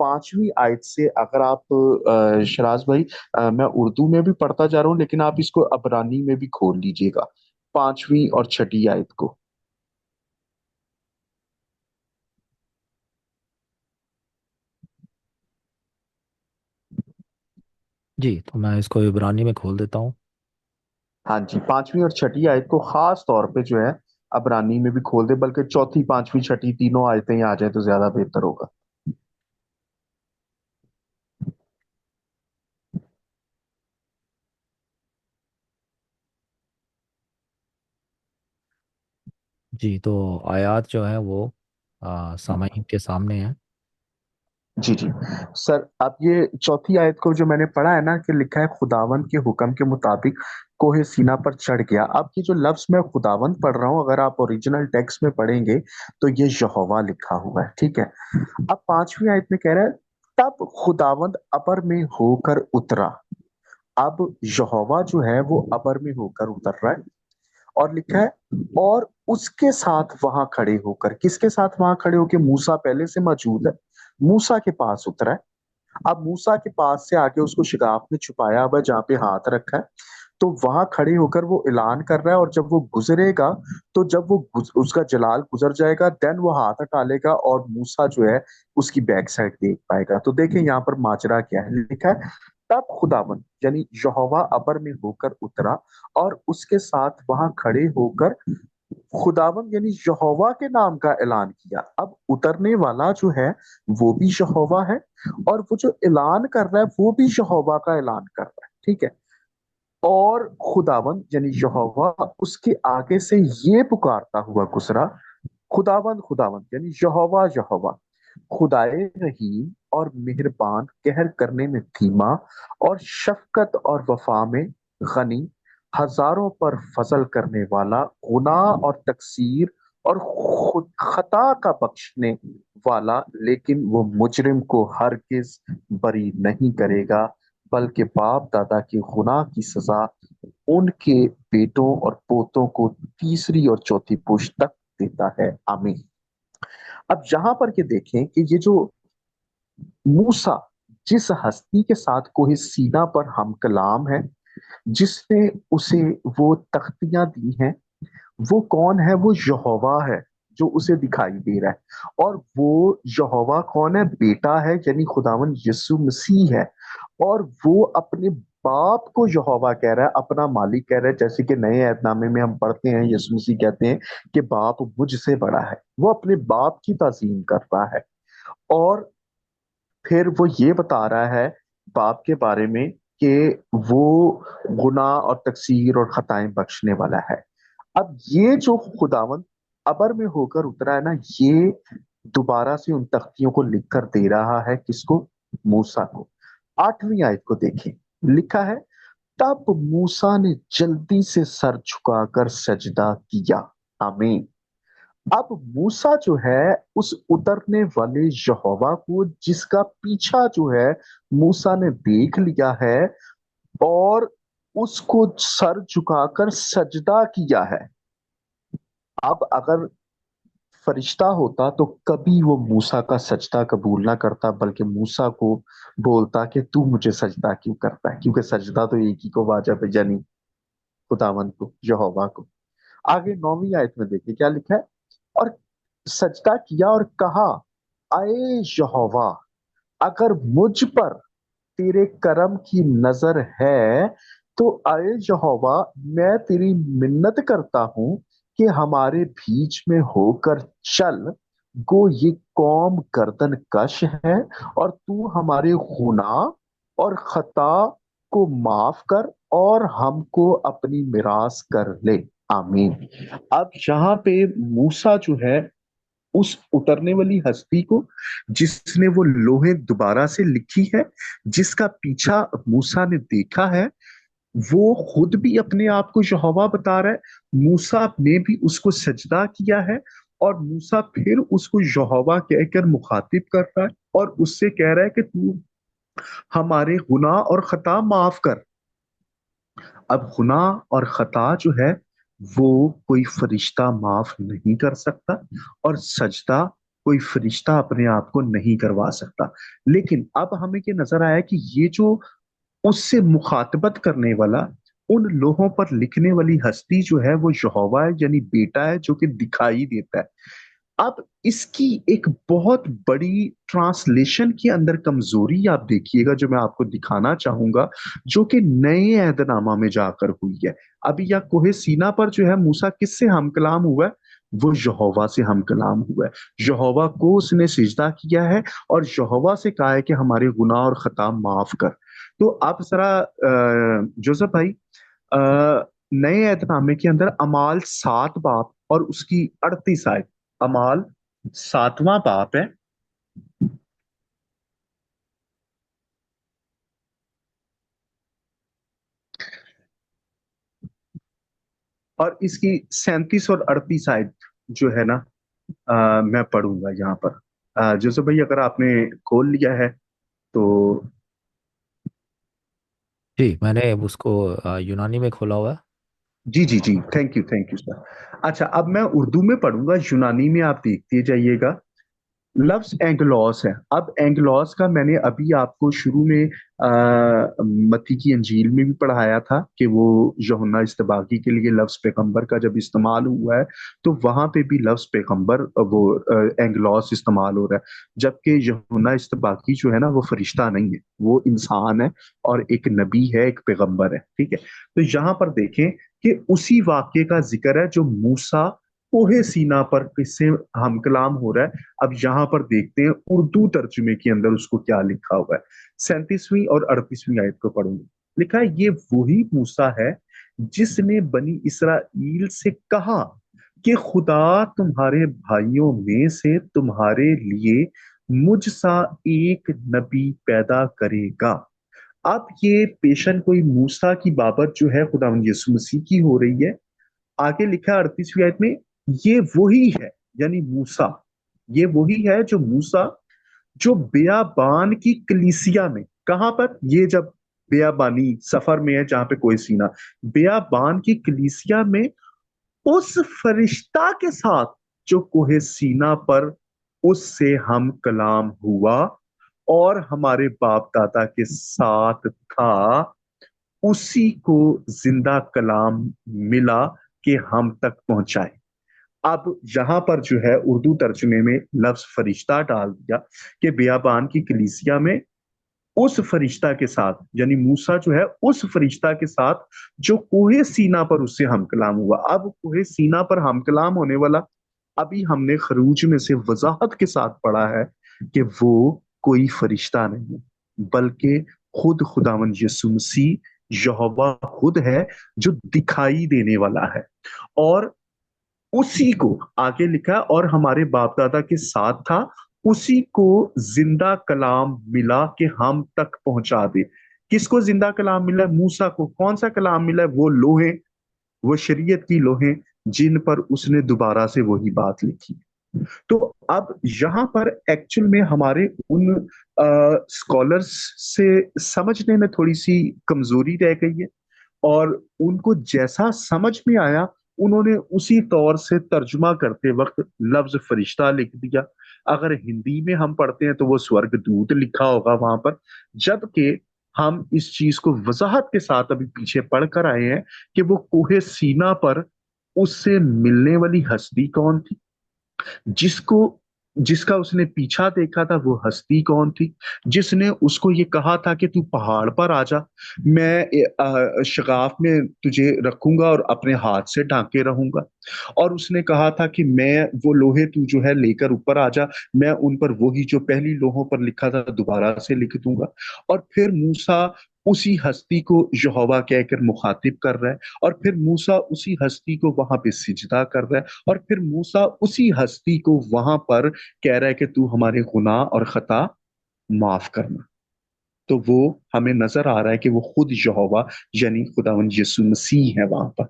5ویں آیت سے اگر آپ شراز بھائی، میں اردو میں بھی پڑھتا جا رہا ہوں لیکن آپ اس کو عبرانی میں بھی کھول لیجئے گا، 5ویں اور 6 آیت کو۔ جی تو میں اس کو عبرانی میں کھول دیتا ہوں۔ ہاں جی، 5ویں اور 6 آیت کو خاص طور پہ جو ہے عبرانی میں بھی کھول دے، بلکہ چوتھی، 5ویں، 6 تینوں آیتیں ہی آ جائیں تو زیادہ بہتر ہوگا۔ جی تو آیات جو ہیں وہ سامعین کے سامنے ہیں۔ جی جی سر، اب یہ چوتھی آیت کو جو میں نے پڑھا ہے نا، کہ لکھا ہے خداوند کے حکم کے مطابق کوہ سینا پر چڑھ گیا، اب یہ جو لفظ میں خداوند پڑھ رہا ہوں، اگر آپ اوریجنل ٹیکسٹ میں پڑھیں گے تو یہ یہوہ لکھا ہوا ہے، ٹھیک ہے۔ اب 5ویں آیت میں کہہ رہا ہے تب خداوند ابر میں ہو کر اترا۔ اب یہوہ جو ہے وہ ابر میں ہو کر اتر رہا ہے، اور لکھا ہے اور اس کے ساتھ وہاں کھڑے ہو کر، کس کے ساتھ وہاں کھڑے ہو کے؟ موسیٰ پہلے سے موجود ہے، موسیٰ کے پاس اترا ہے۔ اب موسیٰ کے پاس سے آگے اس کو شگاف میں چھپایا ہوا ہے جہاں پہ ہاتھ رکھا ہے، تو وہاں کھڑے ہو کر وہ اعلان کر رہا ہے، اور جب وہ گزرے گا تو جب وہ اس کا جلال گزر جائے گا دین وہ ہاتھ ہٹا لے گا اور موسیٰ جو ہے اس کی بیک سائڈ دیکھ پائے گا۔ تو دیکھیں یہاں پر ماجرا کیا ہے، لکھا ہے تب خداوند یعنی یہوہ ابر میں ہو کر اترا اور اس کے ساتھ وہاں کھڑے ہو کر خداوند یعنی یہوہ کے نام کا اعلان کیا۔ اب اترنے والا جو ہے وہ بھی یہوہ ہے، اور وہ جو اعلان کر رہا ہے وہ بھی یہوہ کا اعلان کر رہا ہے، ٹھیک ہے۔ اور خداوند یعنی یہوہ اس کے آگے سے یہ پکارتا ہوا گزرا، خداوند خداوند یعنی یہوہ یہوہ، خدائے رحیم اور مہربان، قہر کرنے میں دھیما اور شفقت اور وفا میں غنی، ہزاروں پر فضل کرنے والا، گناہ اور تقصیر اور خود خطا کا بخشنے والا، لیکن وہ مجرم کو ہرگز بری نہیں کرے گا، بلکہ باپ دادا کے گناہ کی سزا ان کے بیٹوں اور پوتوں کو تیسری اور چوتھی پشت تک دیتا ہے، آمین۔ اب یہاں پر یہ دیکھیں کہ یہ جو موسیٰ جس ہستی کے ساتھ کوہ سینا پر ہم کلام ہے، جس نے اسے وہ تختیاں دی ہیں، وہ کون ہے؟ وہ یہوہ ہے جو اسے دکھائی دے رہا ہے۔ اور وہ یہوہ کون ہے؟ بیٹا ہے، یعنی خداوند یسوع مسیح ہے، اور وہ اپنے باپ کو یہوہ کہہ رہا ہے، اپنا مالک کہہ رہا ہے، جیسے کہ نئے عہد نامے میں ہم پڑھتے ہیں یسوع مسیح کہتے ہیں کہ باپ مجھ سے بڑا ہے، وہ اپنے باپ کی تعظیم کر رہا ہے، اور پھر وہ یہ بتا رہا ہے باپ کے بارے میں کہ وہ گناہ اور تقصیر اور خطائیں بخشنے والا ہے۔ اب یہ جو خداوند ابر میں ہو کر اترا ہے نا، یہ دوبارہ سے ان تختیوں کو لکھ کر دے رہا ہے، کس کو؟ موسیٰ کو۔ 8ویں آیت کو دیکھیں، لکھا ہے تب موسیٰ نے جلدی سے سر جھکا کر سجدہ کیا، آمین۔ اب موسیٰ جو ہے اس اترنے والے یہوہ کو، جس کا پیچھا جو ہے موسیٰ نے دیکھ لیا ہے، اور اس کو سر جھکا کر سجدہ کیا ہے۔ اب اگر فرشتہ ہوتا تو کبھی وہ موسیٰ کا سجدہ قبول نہ کرتا، بلکہ موسیٰ کو بولتا کہ تو مجھے سجدہ کیوں کرتا ہے، کیونکہ سجدہ تو ایک ہی کو واجب ہے، یعنی خداوند کو، یہوہ کو۔ آگے 9ویں آیت میں دیکھیں کیا لکھا ہے، اور سجدہ کیا اور کہا اے یہوہ، اگر مجھ پر تیرے کرم کی نظر ہے تو اے یہوہ میں تیری منت کرتا ہوں کہ ہمارے بیچ میں ہو کر چل، گو یہ قوم گردن کش ہے، اور تو ہمارے گناہ اور خطا کو معاف کر اور ہم کو اپنی میراث کر لے، آمین۔ اب یہاں پہ موسیٰ جو ہے اس اترنے والی ہستی کو، جس نے وہ لوہے دوبارہ سے لکھی ہے، جس کا پیچھا موسیٰ نے دیکھا ہے، وہ خود بھی اپنے آپ کو یہوہ بتا رہا ہے، موسیٰ نے بھی اس کو سجدہ کیا ہے، اور موسیٰ پھر اس کو یہوہ کہہ کر مخاطب کر رہا ہے، اور اس سے کہہ رہا ہے کہ تو ہمارے گناہ اور خطا معاف کر۔ اب گناہ اور خطا جو ہے وہ کوئی فرشتہ معاف نہیں کر سکتا، اور سجدہ کوئی فرشتہ اپنے آپ کو نہیں کروا سکتا. لیکن اب ہمیں یہ نظر آیا کہ یہ جو اس سے مخاطبت کرنے والا، ان لوہوں پر لکھنے والی ہستی جو ہے وہ یہوہ ہے، یعنی بیٹا ہے جو کہ دکھائی دیتا ہے. اب اس کی ایک بہت بڑی ٹرانسلیشن کے اندر کمزوری آپ دیکھیے گا جو میں آپ کو دکھانا چاہوں گا، جو کہ نئے عہد نامہ میں جا کر ہوئی ہے. ابھی یا کوہ سینا پر جو ہے موسیٰ کس سے ہم کلام ہوا ہے؟ وہ یہوہ سے ہم کلام ہوا ہے. یہوہ کو اس نے سجدہ کیا ہے اور یہوہ سے کہا ہے کہ ہمارے گناہ اور خطا معاف کر. تو آپ ذرا جوزف بھائی، نئے عہد نامے کے اندر امال 7 باب اور اس کی 38 آیت، امال 7واں باب ہے اور اس کی 37 اور 38 آیت جو ہے نا، میں پڑھوں گا یہاں پر. جوزف بھائی اگر آپ نے کھول لیا ہے تو. جی، میں نے اس کو یونانی میں کھولا ہوا ہے۔ جی جی جی، تھینک یو سر. اچھا، اب میں اردو میں پڑھوں گا، یونانی میں آپ دیکھتے جائیے گا. لفظ اینگلوس ہے. اب اینگلوس کا میں نے ابھی آپ کو شروع میں متی کی انجیل میں بھی پڑھایا تھا کہ وہ یوحنا استباغی کے لیے لفظ پیغمبر کا جب استعمال ہوا ہے تو وہاں پہ بھی لفظ پیغمبر وہ اینگلوس استعمال ہو رہا ہے، جبکہ یوحنا استباغی جو ہے نا وہ فرشتہ نہیں ہے، وہ انسان ہے اور ایک نبی ہے، ایک پیغمبر ہے. ٹھیک ہے، تو یہاں پر دیکھیں کہ اسی واقعے کا ذکر ہے جو موسیٰ کوہ سینا پر کس سے ہم کلام ہو رہا ہے. اب یہاں پر دیکھتے ہیں اردو ترجمے کے اندر اس کو کیا لکھا ہوا ہے. 37ویں اور 38ویں آیت کو پڑھوں گے. لکھا ہے یہ وہی موسیٰ ہے جس نے بنی اسرائیل سے کہا کہ خدا تمہارے بھائیوں میں سے تمہارے لیے مجھ سا ایک نبی پیدا کرے گا. اب یہ پیشن کوئی موسیٰ کی بابت جو ہے خداوند یسوع مسیح کی ہو رہی ہے. آگے لکھا ہے 38ویں آیت میں، یہ وہی ہے یعنی موسیٰ، یہ وہی ہے جو موسیٰ جو بیابان کی کلیسیا میں. کہاں پر؟ یہ جب بیابانی سفر میں ہے جہاں پہ کوئی سینا، بیابان کی کلیسیا میں اس فرشتہ کے ساتھ جو کوہ سینا پر اس سے ہم کلام ہوا اور ہمارے باپ دادا کے ساتھ تھا، اسی کو زندہ کلام ملا کہ ہم تک پہنچائے. اب یہاں پر جو ہے اردو ترجمے میں لفظ فرشتہ ڈال دیا کہ بیابان کی کلیسیا میں اس فرشتہ کے ساتھ، یعنی موسیٰ جو ہے اس فرشتہ کے ساتھ جو کوہ سینا پر اس سے ہم کلام ہوا. اب کوہ سینا پر ہم کلام ہونے والا ابھی ہم نے خروج میں سے وضاحت کے ساتھ پڑھا ہے کہ وہ کوئی فرشتہ نہیں بلکہ خود خداوند یسوع مسیح یہوہ خود ہے جو دکھائی دینے والا ہے. اور اسی کو آگے لکھا اور ہمارے باپ دادا کے ساتھ تھا، اسی کو زندہ کلام ملا کہ ہم تک پہنچا دے. کس کو زندہ کلام ملا؟ موسیٰ کو. کون سا کلام ملا؟ وہ لوہیں، وہ شریعت کی لوہیں جن پر اس نے دوبارہ سے وہی بات لکھی. تو اب یہاں پر ایکچول میں ہمارے ان اسکالرس سے سمجھنے میں تھوڑی سی کمزوری رہ گئی ہے، اور ان کو جیسا سمجھ میں آیا انہوں نے اسی طور سے ترجمہ کرتے وقت لفظ فرشتہ لکھ دیا. اگر ہندی میں ہم پڑھتے ہیں تو وہ سورگ دود لکھا ہوگا وہاں پر، جبکہ ہم اس چیز کو وضاحت کے ساتھ ابھی پیچھے پڑھ کر آئے ہیں کہ وہ کوہ سینا پر اس سے ملنے والی ہستی کون تھی، جس کو جس کا اس نے پیچھا دیکھا تھا وہ ہستی کون تھی، جس نے اس کو یہ کہا تھا کہ تو پہاڑ پر آ جا، میں شگاف میں تجھے رکھوں گا اور اپنے ہاتھ سے ڈھانکے رہوں گا. اور اس نے کہا تھا کہ میں وہ لوہے تو جو ہے لے کر اوپر آ جا، میں ان پر وہی جو پہلی لوہوں پر لکھا تھا دوبارہ سے لکھ دوں گا. اور پھر موسیٰ اسی ہستی کو یہوہ کہہ کر مخاطب کر رہا ہے، اور پھر موسیٰ اسی ہستی کو وہاں پہ سجدہ کر رہا ہے، اور پھر موسیٰ اسی ہستی کو وہاں پر کہہ رہا ہے کہ تو ہمارے گناہ اور خطا معاف کرنا. تو وہ ہمیں نظر آ رہا ہے کہ وہ خود یہوہ یعنی خداوند یسوع مسیح ہے وہاں پر.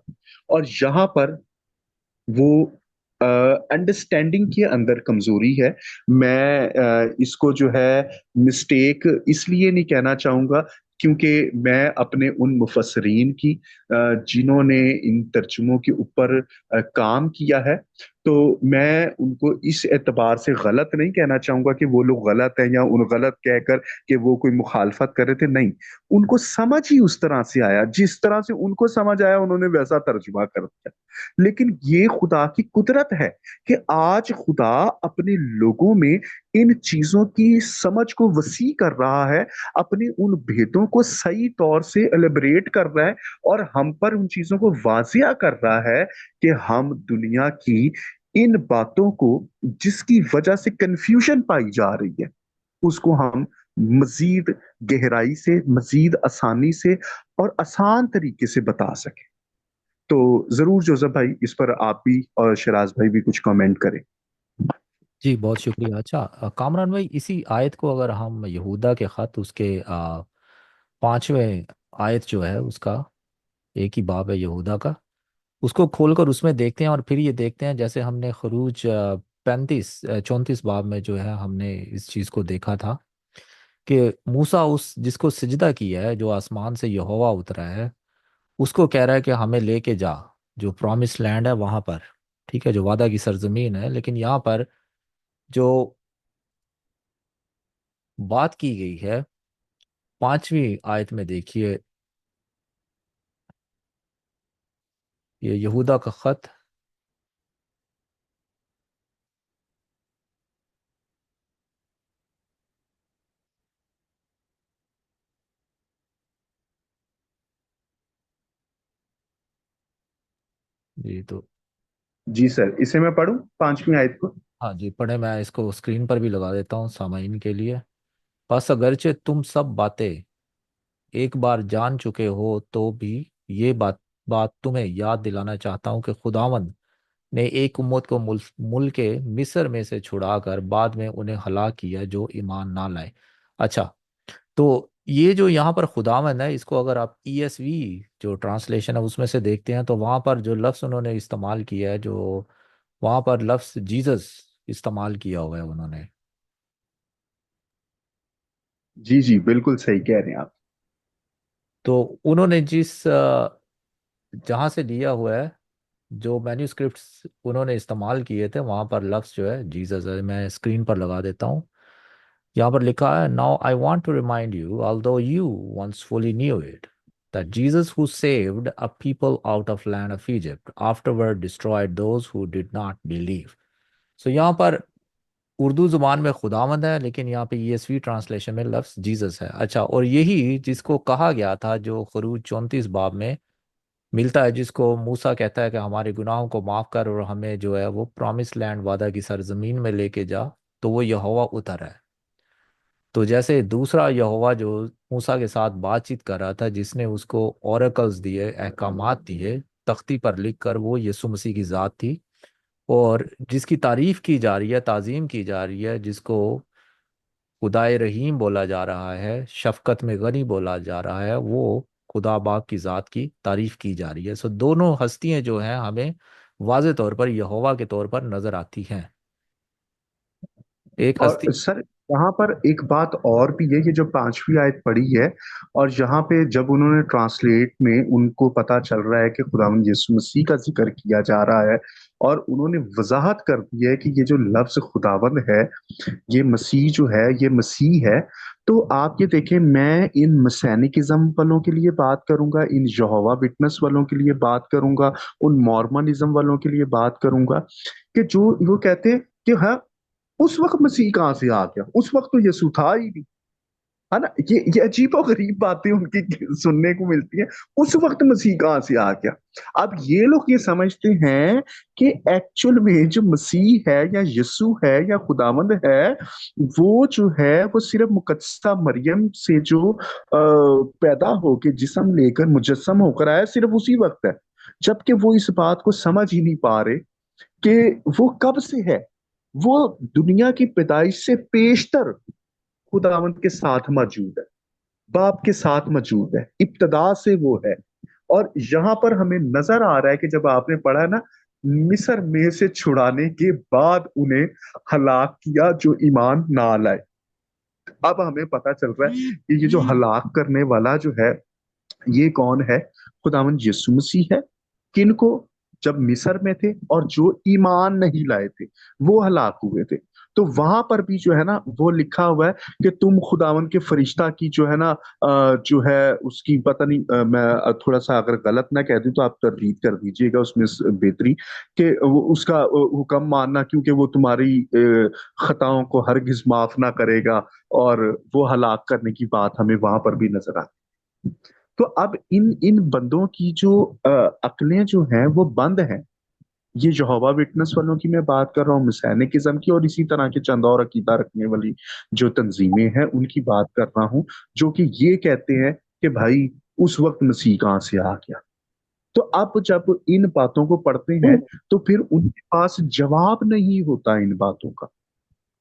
اور یہاں پر وہ انڈرسٹینڈنگ کے اندر کمزوری ہے. میں اس کو جو ہے مسٹیک اس لیے نہیں کہنا چاہوں گا کیونکہ میں اپنے ان مفسرین کی جنہوں نے ان ترجموں کے اوپر کام کیا ہے تو میں ان کو اس اعتبار سے غلط نہیں کہنا چاہوں گا کہ وہ لوگ غلط ہیں، یا ان غلط کہہ کر کہ وہ کوئی مخالفت کر رہے تھے، نہیں، ان کو سمجھ ہی اس طرح سے آیا، جس طرح سے ان کو سمجھ آیا انہوں نے ویسا ترجمہ کر دیا۔ لیکن یہ خدا کی قدرت ہے کہ آج خدا اپنے لوگوں میں ان چیزوں کی سمجھ کو وسیع کر رہا ہے، اپنے ان بھیدوں کو صحیح طور سے الیبریٹ کر رہا ہے، اور ہم پر ان چیزوں کو واضح کر رہا ہے کہ ہم دنیا کی ان باتوں کو، جس کی وجہ سے کنفیوژن پائی جا رہی ہے، اس کو ہم مزید گہرائی سے، مزید آسانی سے اور آسان طریقے سے بتا سکیں۔ تو ضرور جوزف بھائی، اس پر آپ بھی اور شراز بھائی بھی کچھ کامنٹ کریں۔ جی بہت شکریہ۔ اچھا کامران بھائی، اسی آیت کو اگر ہم یہودا کے خط اس کے 5ویں آیت جو ہے اس کا، ایک ہی باب ہے یہودا کا، اس کو کھول کر اس میں دیکھتے ہیں، اور پھر یہ دیکھتے ہیں جیسے ہم نے خروج 34 باب میں جو ہے ہم نے اس چیز کو دیکھا تھا کہ موسیٰ اس جس کو سجدہ کیا ہے، جو آسمان سے یہوہ اترا ہے، اس کو کہہ رہا ہے کہ ہمیں لے کے جا جو پرومس لینڈ ہے وہاں پر، ٹھیک ہے، جو وعدہ کی سرزمین ہے، لیکن یہاں پر جو بات کی گئی ہے 5ویں آیت میں دیکھیے، یہ یہودا کا خط، جی تو جی سر، اسے میں پڑھوں 5ویں آیت کو؟ ہاں جی پڑھیں، میں اس کو اسکرین پر بھی لگا دیتا ہوں سامعین کے لیے۔ پس اگرچہ تم سب باتیں ایک بار جان چکے ہو تو بھی یہ بات تمہیں یاد دلانا چاہتا ہوں کہ خداوند نے ایک امت کو ملک مصر میں سے چھڑا کر بعد میں انہیں ہلاک کیا جو ایمان نہ لائے۔ اچھا، تو یہ جو یہاں پر خداوند ہے، اس کو اگر آپ ESV جو ٹرانسلیشن ہے اس میں سے دیکھتے ہیں تو وہاں پر جو لفظ انہوں نے استعمال کیا ہے، جو وہاں پر لفظ جیزس استعمال کیا ہوا ہے انہوں نے۔ جی جی، بالکل صحیح کہہ رہے ہیں آپ۔ تو انہوں نے جہاں سے لیا ہوا ہے، جو مینیوسکرپٹس انہوں نے استعمال کیے تھے، وہاں پر لفظ جو ہے جیزس ہے، میں اسکرین پر لگا دیتا ہوں۔ یہاں پر لکھا ہے Now I want to remind you, although you once fully knew it, that Jesus who saved a people out of land of Egypt afterward destroyed those who did not believe. So یہاں پر اردو زبان میں خداوند ہے، لیکن یہاں پہ ESV translation میں لفظ جیزس ہے۔ اچھا، اور یہی جس کو کہا گیا تھا، جو خروج 34 باب میں ملتا ہے، جس کو موسیٰ کہتا ہے کہ ہمارے گناہوں کو معاف کر اور ہمیں جو ہے وہ پرومس لینڈ وعدہ کی سرزمین میں لے کے جا، تو وہ یہوہ اتر ہے۔ تو جیسے دوسرا یہوہ جو موسیٰ کے ساتھ بات چیت کر رہا تھا، جس نے اس کو اوریکلز دیے، احکامات دیے تختی پر لکھ کر، وہ یسوع مسیح کی ذات تھی، اور جس کی تعریف کی جا رہی ہے، تعظیم کی جا رہی ہے، جس کو خدائے رحیم بولا جا رہا ہے، شفقت میں غنی بولا جا رہا ہے، وہ خدا باپ کی ذات کی تعریف کی جا رہی ہے۔ سو دونوں ہستیاں جو ہیں ہمیں واضح طور پر یہوہ کے طور پر نظر آتی ہیں۔ ایک اور ہستی، سر، یہاں پر ایک بات اور بھی ہے، یہ جو 5ویں آیت پڑھی ہے، اور یہاں پہ جب انہوں نے ٹرانسلیٹ میں ان کو پتا چل رہا ہے کہ خداوند یسوع مسیح کا ذکر کیا جا رہا ہے، اور انہوں نے وضاحت کر دی ہے کہ یہ جو لفظ خداوند ہے، یہ مسیح جو ہے، یہ مسیح ہے۔ تو آپ یہ دیکھیں، میں ان مسینکزم والوں کے لیے بات کروں گا، ان یہوہ وٹنس والوں کے لیے بات کروں گا، ان مورمنزم والوں کے لیے بات کروں گا، کہ جو وہ کہتے ہیں کہ ہاں، اس وقت مسیح کہاں سے آ گیا، اس وقت تو یسوع تھا ہی نہیں، ہے نا؟ یہ عجیب و غریب باتیں ان کی سننے کو ملتی ہیں۔ اس وقت مسیح کہاں سے آ گیا؟ اب یہ لوگ یہ سمجھتے ہیں کہ ایکچول میں جو مسیح ہے یا یسوع ہے یا خداوند ہے، وہ جو ہے وہ صرف مقدسہ مریم سے جو پیدا ہو کے جسم لے کر مجسم ہو کر آیا، صرف اسی وقت ہے، جبکہ وہ اس بات کو سمجھ ہی نہیں پا رہے کہ وہ کب سے ہے۔ وہ دنیا کی پیدائش سے پیشتر خداوند کے ساتھ موجود ہے، باپ کے ساتھ موجود ہے، ابتدا سے وہ ہے۔ اور یہاں پر ہمیں نظر آ رہا ہے کہ جب آپ نے پڑھا نا، مصر میں سے چھڑانے کے بعد انہیں ہلاک کیا جو ایمان نہ لائے، اب ہمیں پتا چل رہا ہے کہ یہ جو ہلاک کرنے والا جو ہے، یہ کون ہے؟ خداوند یسوع مسیح ہے۔ کن کو؟ جب مصر میں تھے، اور جو ایمان نہیں لائے تھے وہ ہلاک ہوئے تھے۔ تو وہاں پر بھی جو ہے نا وہ لکھا ہوا ہے کہ تم خداون کے فرشتہ کی جو ہے نا جو ہے اس کی پتہ نہیں، میں تھوڑا سا اگر غلط نہ کہہ دوں تو آپ تردید کر دیجئے گا اس میں بہتری، کہ اس کا حکم ماننا، کیونکہ وہ تمہاری خطاؤں کو ہرگز معاف نہ کرے گا، اور وہ ہلاک کرنے کی بات ہمیں وہاں پر بھی نظر آتی۔ تو اب ان بندوں کی جو عقلیں جو ہیں وہ بند ہیں۔ یہ یہوہ وٹنس والوں کی میں بات کر رہا ہوں، مسینکزم کی، اور اسی طرح کے چند اور عقیدہ رکھنے والی جو تنظیمیں ہیں ان کی بات کر رہا ہوں، جو کہ یہ کہتے ہیں کہ بھائی اس وقت مسیح کہاں سے آ گیا۔ تو اب جب ان باتوں کو پڑھتے ہیں تو پھر ان کے پاس جواب نہیں ہوتا ان باتوں کا،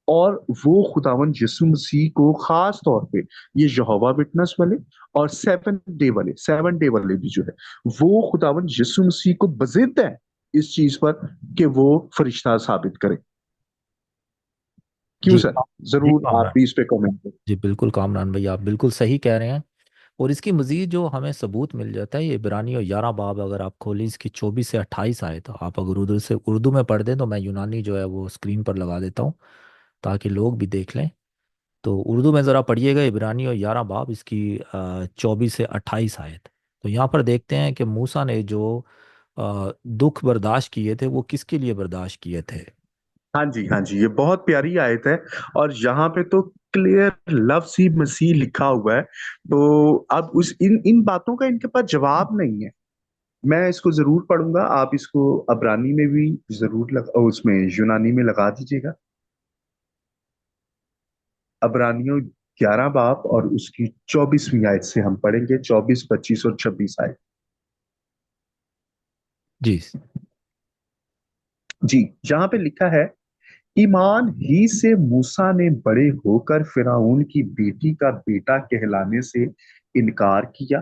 اور وہ خداوند یسوع مسیح کو خاص طور پہ یہ یہوہ وٹنس والے اور سیون ڈے والے بھی جو ہے وہ خداوند یسوع مسیح کو بضد ہے اس چیز پر کہ وہ فرشتہ ثابت کرے۔ کیوں جی سر؟ جی ضرور آپ کامران، بھی اس پہ کامنٹ کریں۔ جی بالکل کامران بھائی، آپ بالکل صحیح کہہ رہے ہیں۔ اور اس کی مزید جو ہمیں ثبوت مل جاتا ہے، یہ عبرانیوں 11 باب اگر آپ کھولیں، اس کی 24 سے 28 آئے تو آپ اگر اردو میں پڑھ دیں تو میں یونانی جو ہے وہ اسکرین پر لگا دیتا ہوں تاکہ لوگ بھی دیکھ لیں۔ تو اردو میں ذرا پڑھیے گا، عبرانیوں 11 باب، اس کی 24 سے 28 آیت۔ تو یہاں پر دیکھتے ہیں کہ موسیٰ نے جو دکھ برداشت کیے تھے وہ کس کے لیے برداشت کیے تھے؟ ہاں جی، ہاں جی، یہ بہت پیاری آیت ہے، اور یہاں پہ تو کلیئر لفظ ہی مسیح لکھا ہوا ہے۔ تو اب ان باتوں کا ان کے پاس جواب نہیں ہے۔ میں اس کو ضرور پڑھوں گا، آپ اس کو عبرانی میں بھی ضرور اس میں یونانی میں لگا دیجیے گا۔ عبرانیوں 11 باب اور اس کی 24ویں آیت سے ہم پڑھیں گے، 24، 25 اور 26 آیت۔ جی جی، یہاں پہ لکھا ہے، ایمان ہی سے موسیٰ نے بڑے ہو کر فرعون کی بیٹی کا بیٹا کہلانے سے انکار کیا،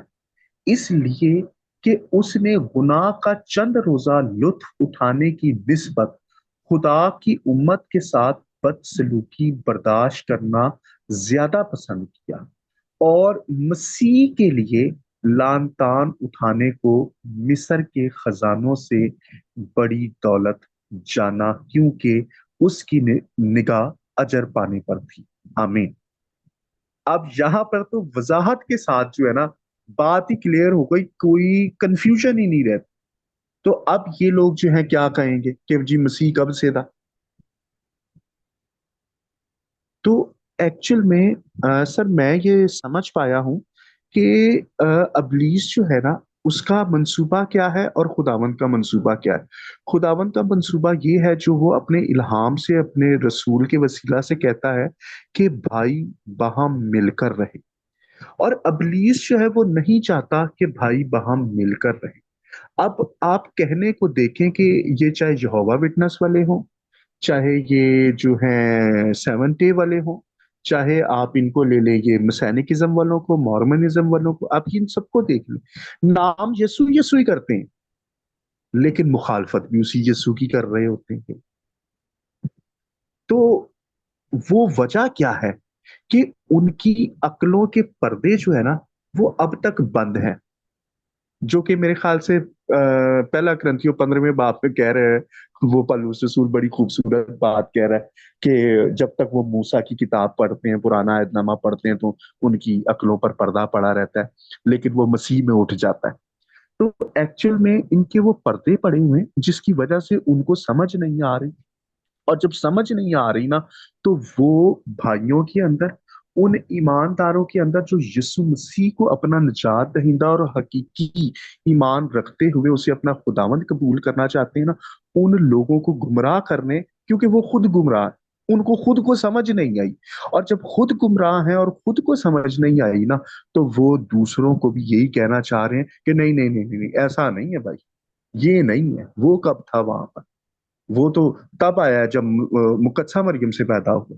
اس لیے کہ اس نے گناہ کا چند روزہ لطف اٹھانے کی نسبت خدا کی امت کے ساتھ بدسلوکی برداشت کرنا زیادہ پسند کیا، اور مسیح کے لیے لعن طعن اٹھانے کو مصر کے خزانوں سے بڑی دولت جانا، کیونکہ اس کی نگاہ اجر پانے پر تھی۔ آمین۔ اب یہاں پر تو وضاحت کے ساتھ جو ہے نا بات ہی کلیئر ہو گئی، کوئی کنفیوژن ہی نہیں رہتا۔ تو اب یہ لوگ جو ہیں کیا کہیں گے کہ جی مسیح کب سے تھا؟ تو ایکچول میں سر میں یہ سمجھ پایا ہوں کہ ابلیس جو ہے نا اس کا منصوبہ کیا ہے اور خداوند کا منصوبہ کیا ہے۔ خداوند کا منصوبہ یہ ہے جو وہ اپنے الہام سے اپنے رسول کے وسیلہ سے کہتا ہے کہ بھائی باہم مل کر رہے، اور ابلیس جو ہے وہ نہیں چاہتا کہ بھائی باہم مل کر رہے۔ اب آپ کہنے کو دیکھیں کہ یہ چاہے یہوہ وٹنس والے ہوں، چاہے یہ جو ہیں سیون ڈے والے ہوں، چاہے آپ ان کو لے لیں یہ مسینکزم والوں کو، مورمنزم والوں کو، آپ ان سب کو دیکھ لیں، نام یسوع یسوع ہی کرتے ہیں لیکن مخالفت بھی اسی یسوع کی کر رہے ہوتے ہیں۔ تو وہ وجہ کیا ہے کہ ان کی عقلوں کے پردے جو ہے نا وہ اب تک بند ہیں، جو کہ میرے خیال سے پہلا کرنتھیوں 15ویں باب پہ کہہ رہے ہیں، وہ پالوس رسول بڑی خوبصورت بات کہہ رہا ہے کہ جب تک وہ موسیٰ کی کتاب پڑھتے ہیں، پرانا عہد نامہ پڑھتے ہیں، تو ان کی عقلوں پر پردہ پڑا رہتا ہے، لیکن وہ مسیح میں اٹھ جاتا ہے۔ تو ایکچوئل میں ان کے وہ پردے پڑے ہوئے ہیں جس کی وجہ سے ان کو سمجھ نہیں آ رہی، اور جب سمجھ نہیں آ رہی نا تو وہ بھائیوں کے اندر، ان ایمانداروں کے اندر جو یسوع مسیح کو اپنا نجات دہندہ اور حقیقی ایمان رکھتے ہوئے اسے اپنا خداوند قبول کرنا چاہتے ہیں نا، ان لوگوں کو گمراہ کرنے، کیونکہ وہ خود گمراہ ہیں، ان کو خود کو سمجھ نہیں آئی، اور جب خود گمراہ ہیں اور خود کو سمجھ نہیں آئی نا تو وہ دوسروں کو بھی یہی کہنا چاہ رہے ہیں کہ نہیں نہیں نہیں نہیں نہیں، ایسا نہیں ہے بھائی، یہ نہیں ہے، وہ کب تھا وہاں پر؟ وہ تو تب آیا جب مقدسہ مریم سے پیدا ہوا۔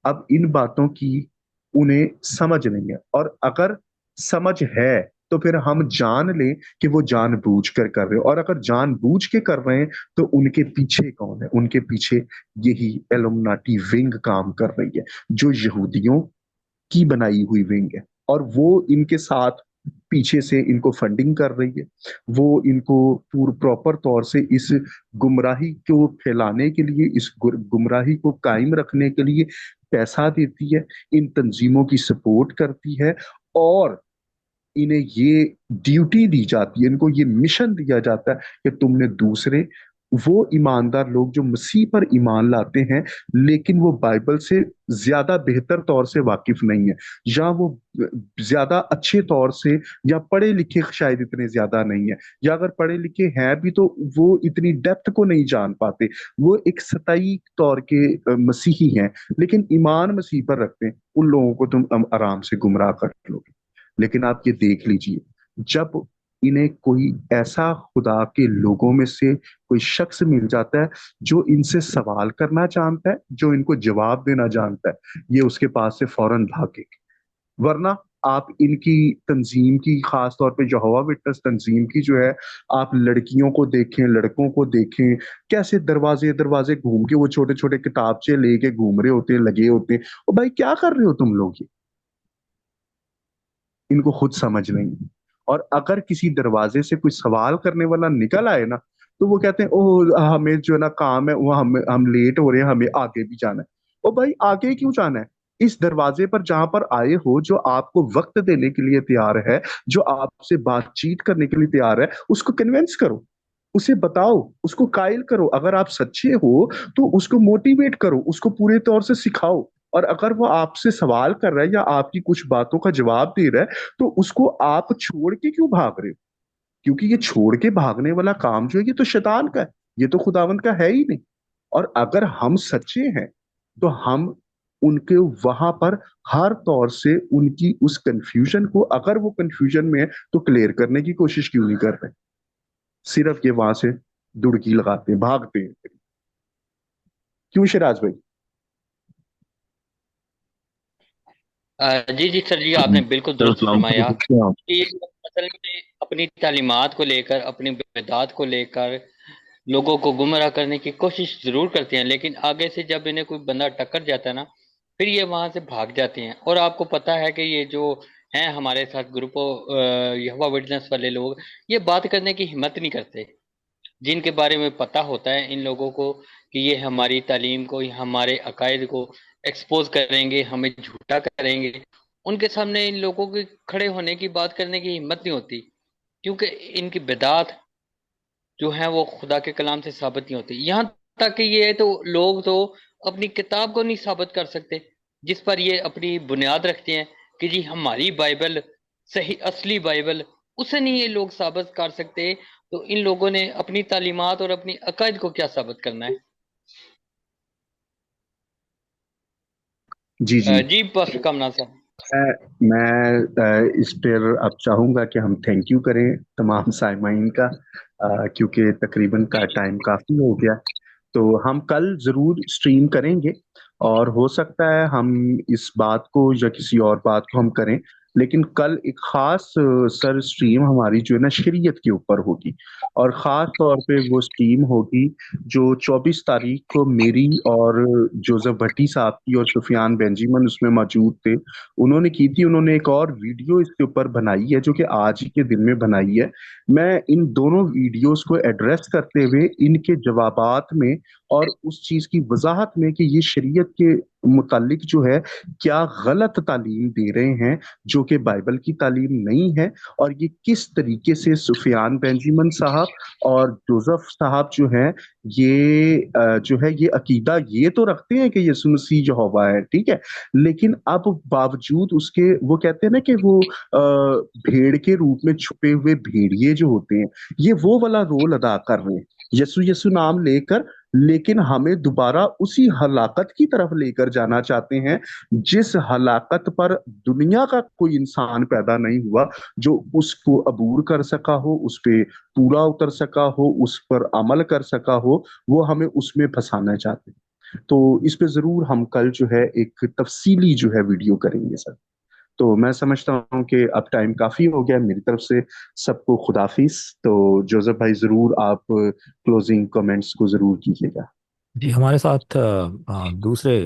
اب ان باتوں کی انہیں سمجھ نہیں ہے، اور اگر سمجھ ہے تو پھر ہم جان لیں کہ وہ جان بوجھ کر کر رہے ہیں، اور اگر جان بوجھ کے کر رہے ہیں تو ان کے پیچھے کون ہے؟ ان کے پیچھے یہی ایلومناٹی ونگ کام کر رہی ہے، جو یہودیوں کی بنائی ہوئی ونگ ہے، اور وہ ان کے ساتھ پیچھے سے ان کو فنڈنگ کر رہی ہے، وہ ان کو پراپر طور سے اس گمراہی کو پھیلانے کے لیے، اس گمراہی کو قائم رکھنے کے لیے پیسہ دیتی ہے، ان تنظیموں کی سپورٹ کرتی ہے، اور انہیں یہ ڈیوٹی دی جاتی ہے، ان کو یہ مشن دیا جاتا ہے کہ تم نے دوسرے وہ ایماندار لوگ جو مسیح پر ایمان لاتے ہیں لیکن وہ بائبل سے زیادہ بہتر طور سے واقف نہیں ہے، یا وہ زیادہ اچھے طور سے، یا پڑھے لکھے شاید اتنے زیادہ نہیں ہے، یا اگر پڑھے لکھے ہیں بھی تو وہ اتنی ڈیپتھ کو نہیں جان پاتے، وہ ایک سطحی طور کے مسیحی ہیں لیکن ایمان مسیح پر رکھتے ہیں، ان لوگوں کو تم آرام سے گمراہ کر لو گے۔ لیکن آپ یہ دیکھ لیجئے، جب انہیں کوئی ایسا خدا کے لوگوں میں سے کوئی شخص مل جاتا ہے جو ان سے سوال کرنا جانتا ہے، جو ان کو جواب دینا جانتا ہے، یہ اس کے پاس سے فوراً بھاگے گے۔ ورنہ آپ ان کی تنظیم کی، خاص طور پہ یہوہ وٹنس تنظیم کی جو ہے، آپ لڑکیوں کو دیکھیں، لڑکوں کو دیکھیں، کیسے دروازے دروازے گھوم کے وہ چھوٹے چھوٹے کتابچے لے کے گھوم رہے ہوتے ہیں، لگے ہوتے ہیں۔ اور بھائی کیا کر رہے ہو تم لوگ؟ یہ ان کو خود سمجھ نہیں۔ اور اگر کسی دروازے سے کوئی سوال کرنے والا نکل آئے نا، تو وہ کہتے ہیں او ہمیں جو ہے نا کام ہے، وہ ہم لیٹ ہو رہے ہیں، ہمیں آگے بھی جانا ہے۔ او بھائی آگے کیوں جانا ہے؟ اس دروازے پر جہاں پر آئے ہو، جو آپ کو وقت دینے کے لیے تیار ہے، جو آپ سے بات چیت کرنے کے لیے تیار ہے، اس کو کنونس کرو، اسے بتاؤ، اس کو قائل کرو۔ اگر آپ سچے ہو تو اس کو موٹیویٹ کرو، اس کو پورے طور سے سکھاؤ۔ اور اگر وہ آپ سے سوال کر رہا ہے یا آپ کی کچھ باتوں کا جواب دے رہا ہے تو اس کو آپ چھوڑ کے کیوں بھاگ رہے ہو؟ کیونکہ یہ چھوڑ کے بھاگنے والا کام جو ہے یہ تو شیطان کا ہے، یہ تو خداوند کا ہے ہی نہیں۔ اور اگر ہم سچے ہیں تو ہم ان کے وہاں پر ہر طور سے ان کی اس کنفیوژن کو، اگر وہ کنفیوژن میں ہے تو کلیئر کرنے کی کوشش کیوں نہیں کر رہے؟ صرف یہ وہاں سے دڑکی لگاتے ہیں، بھاگتے ہیں۔ کیوں شراج بھائی؟ جی جی سر جی، آپ نے بالکل درست السلام فرمایا علیکم۔ کہ یہ لوگ اصل میں اپنی تعلیمات کو لے کر، اپنی بدعات کو لے کر لوگوں کو گمراہ کرنے کی کوشش ضرور کرتے ہیں، لیکن آگے سے جب انہیں کوئی بندہ ٹکر جاتا ہے نا، پھر یہ وہاں سے بھاگ جاتے ہیں۔ اور آپ کو پتہ ہے کہ یہ جو ہیں ہمارے ساتھ گروپ یہوہ وٹنس والے لوگ، یہ بات کرنے کی ہمت نہیں کرتے، جن کے بارے میں پتہ ہوتا ہے ان لوگوں کو کہ یہ ہماری تعلیم کو، یہ ہمارے عقائد کو ایکسپوز کریں گے، ہمیں جھوٹا کریں گے، ان کے سامنے ان لوگوں کے کھڑے ہونے کی، بات کرنے کی ہمت نہیں ہوتی، کیونکہ ان کی بدعات جو ہیں وہ خدا کے کلام سے ثابت نہیں ہوتی۔ یہاں تک کہ یہ تو لوگ تو اپنی کتاب کو نہیں ثابت کر سکتے جس پر یہ اپنی بنیاد رکھتے ہیں کہ جی ہماری بائبل صحیح اصلی بائبل، اسے نہیں یہ لوگ ثابت کر سکتے، تو ان لوگوں نے اپنی تعلیمات اور اپنی عقائد کو کیا ثابت کرنا ہے؟ جی جی، جی بس کامنا صاحب۔ میں اس پر اب چاہوں گا کہ ہم تھینک یو کریں تمام سامعین کا، کیونکہ تقریباً کا ٹائم کافی ہو گیا۔ تو ہم کل ضرور سٹریم کریں گے، اور ہو سکتا ہے ہم اس بات کو یا کسی اور بات کو ہم کریں، لیکن کل ایک خاص سر سٹریم ہماری جو ہے نا شریعت کے اوپر ہوگی، اور خاص طور پہ وہ سٹریم ہوگی جو 24 تاریخ کو میری اور جوزف بھٹی صاحب کی اور سفیان بینجیمن اس میں موجود تھے، انہوں نے کی تھی۔ انہوں نے ایک اور ویڈیو اس کے اوپر بنائی ہے جو کہ آج ہی کے دن میں بنائی ہے۔ میں ان دونوں ویڈیوز کو ایڈریس کرتے ہوئے ان کے جوابات میں اور اس چیز کی وضاحت میں کہ یہ شریعت کے متعلق جو ہے کیا غلط تعلیم دے رہے ہیں جو کہ بائبل کی تعلیم نہیں ہے، اور یہ کس طریقے سے سفیان بینجیمن صاحب اور جوزف صاحب جو ہیں جو ہے یہ عقیدہ یہ تو رکھتے ہیں کہ یسوع مسیح یہوہ ہے، ٹھیک ہے، لیکن اب باوجود اس کے وہ کہتے ہیں نا کہ وہ بھیڑ کے روپ میں چھپے ہوئے بھیڑیے جو ہوتے ہیں، یہ وہ والا رول ادا کر رہے ہیں یسوع یسوع نام لے کر، لیکن ہمیں دوبارہ اسی ہلاکت کی طرف لے کر جانا چاہتے ہیں جس ہلاکت پر دنیا کا کوئی انسان پیدا نہیں ہوا جو اس کو عبور کر سکا ہو، اس پہ پورا اتر سکا ہو، اس پر عمل کر سکا ہو، وہ ہمیں اس میں پھنسانا چاہتے ہیں۔ تو اس پہ ضرور ہم کل جو ہے ایک تفصیلی جو ہے ویڈیو کریں گے سر۔ تو میں سمجھتا ہوں کہ اب ٹائم کافی ہو گیا میری طرف سے، سب کو خدافظ۔ تو جوزف بھائی ضرور آپ کلوزنگ کمنٹس کو ضرور کیجیے گا۔ جی ہمارے ساتھ دوسرے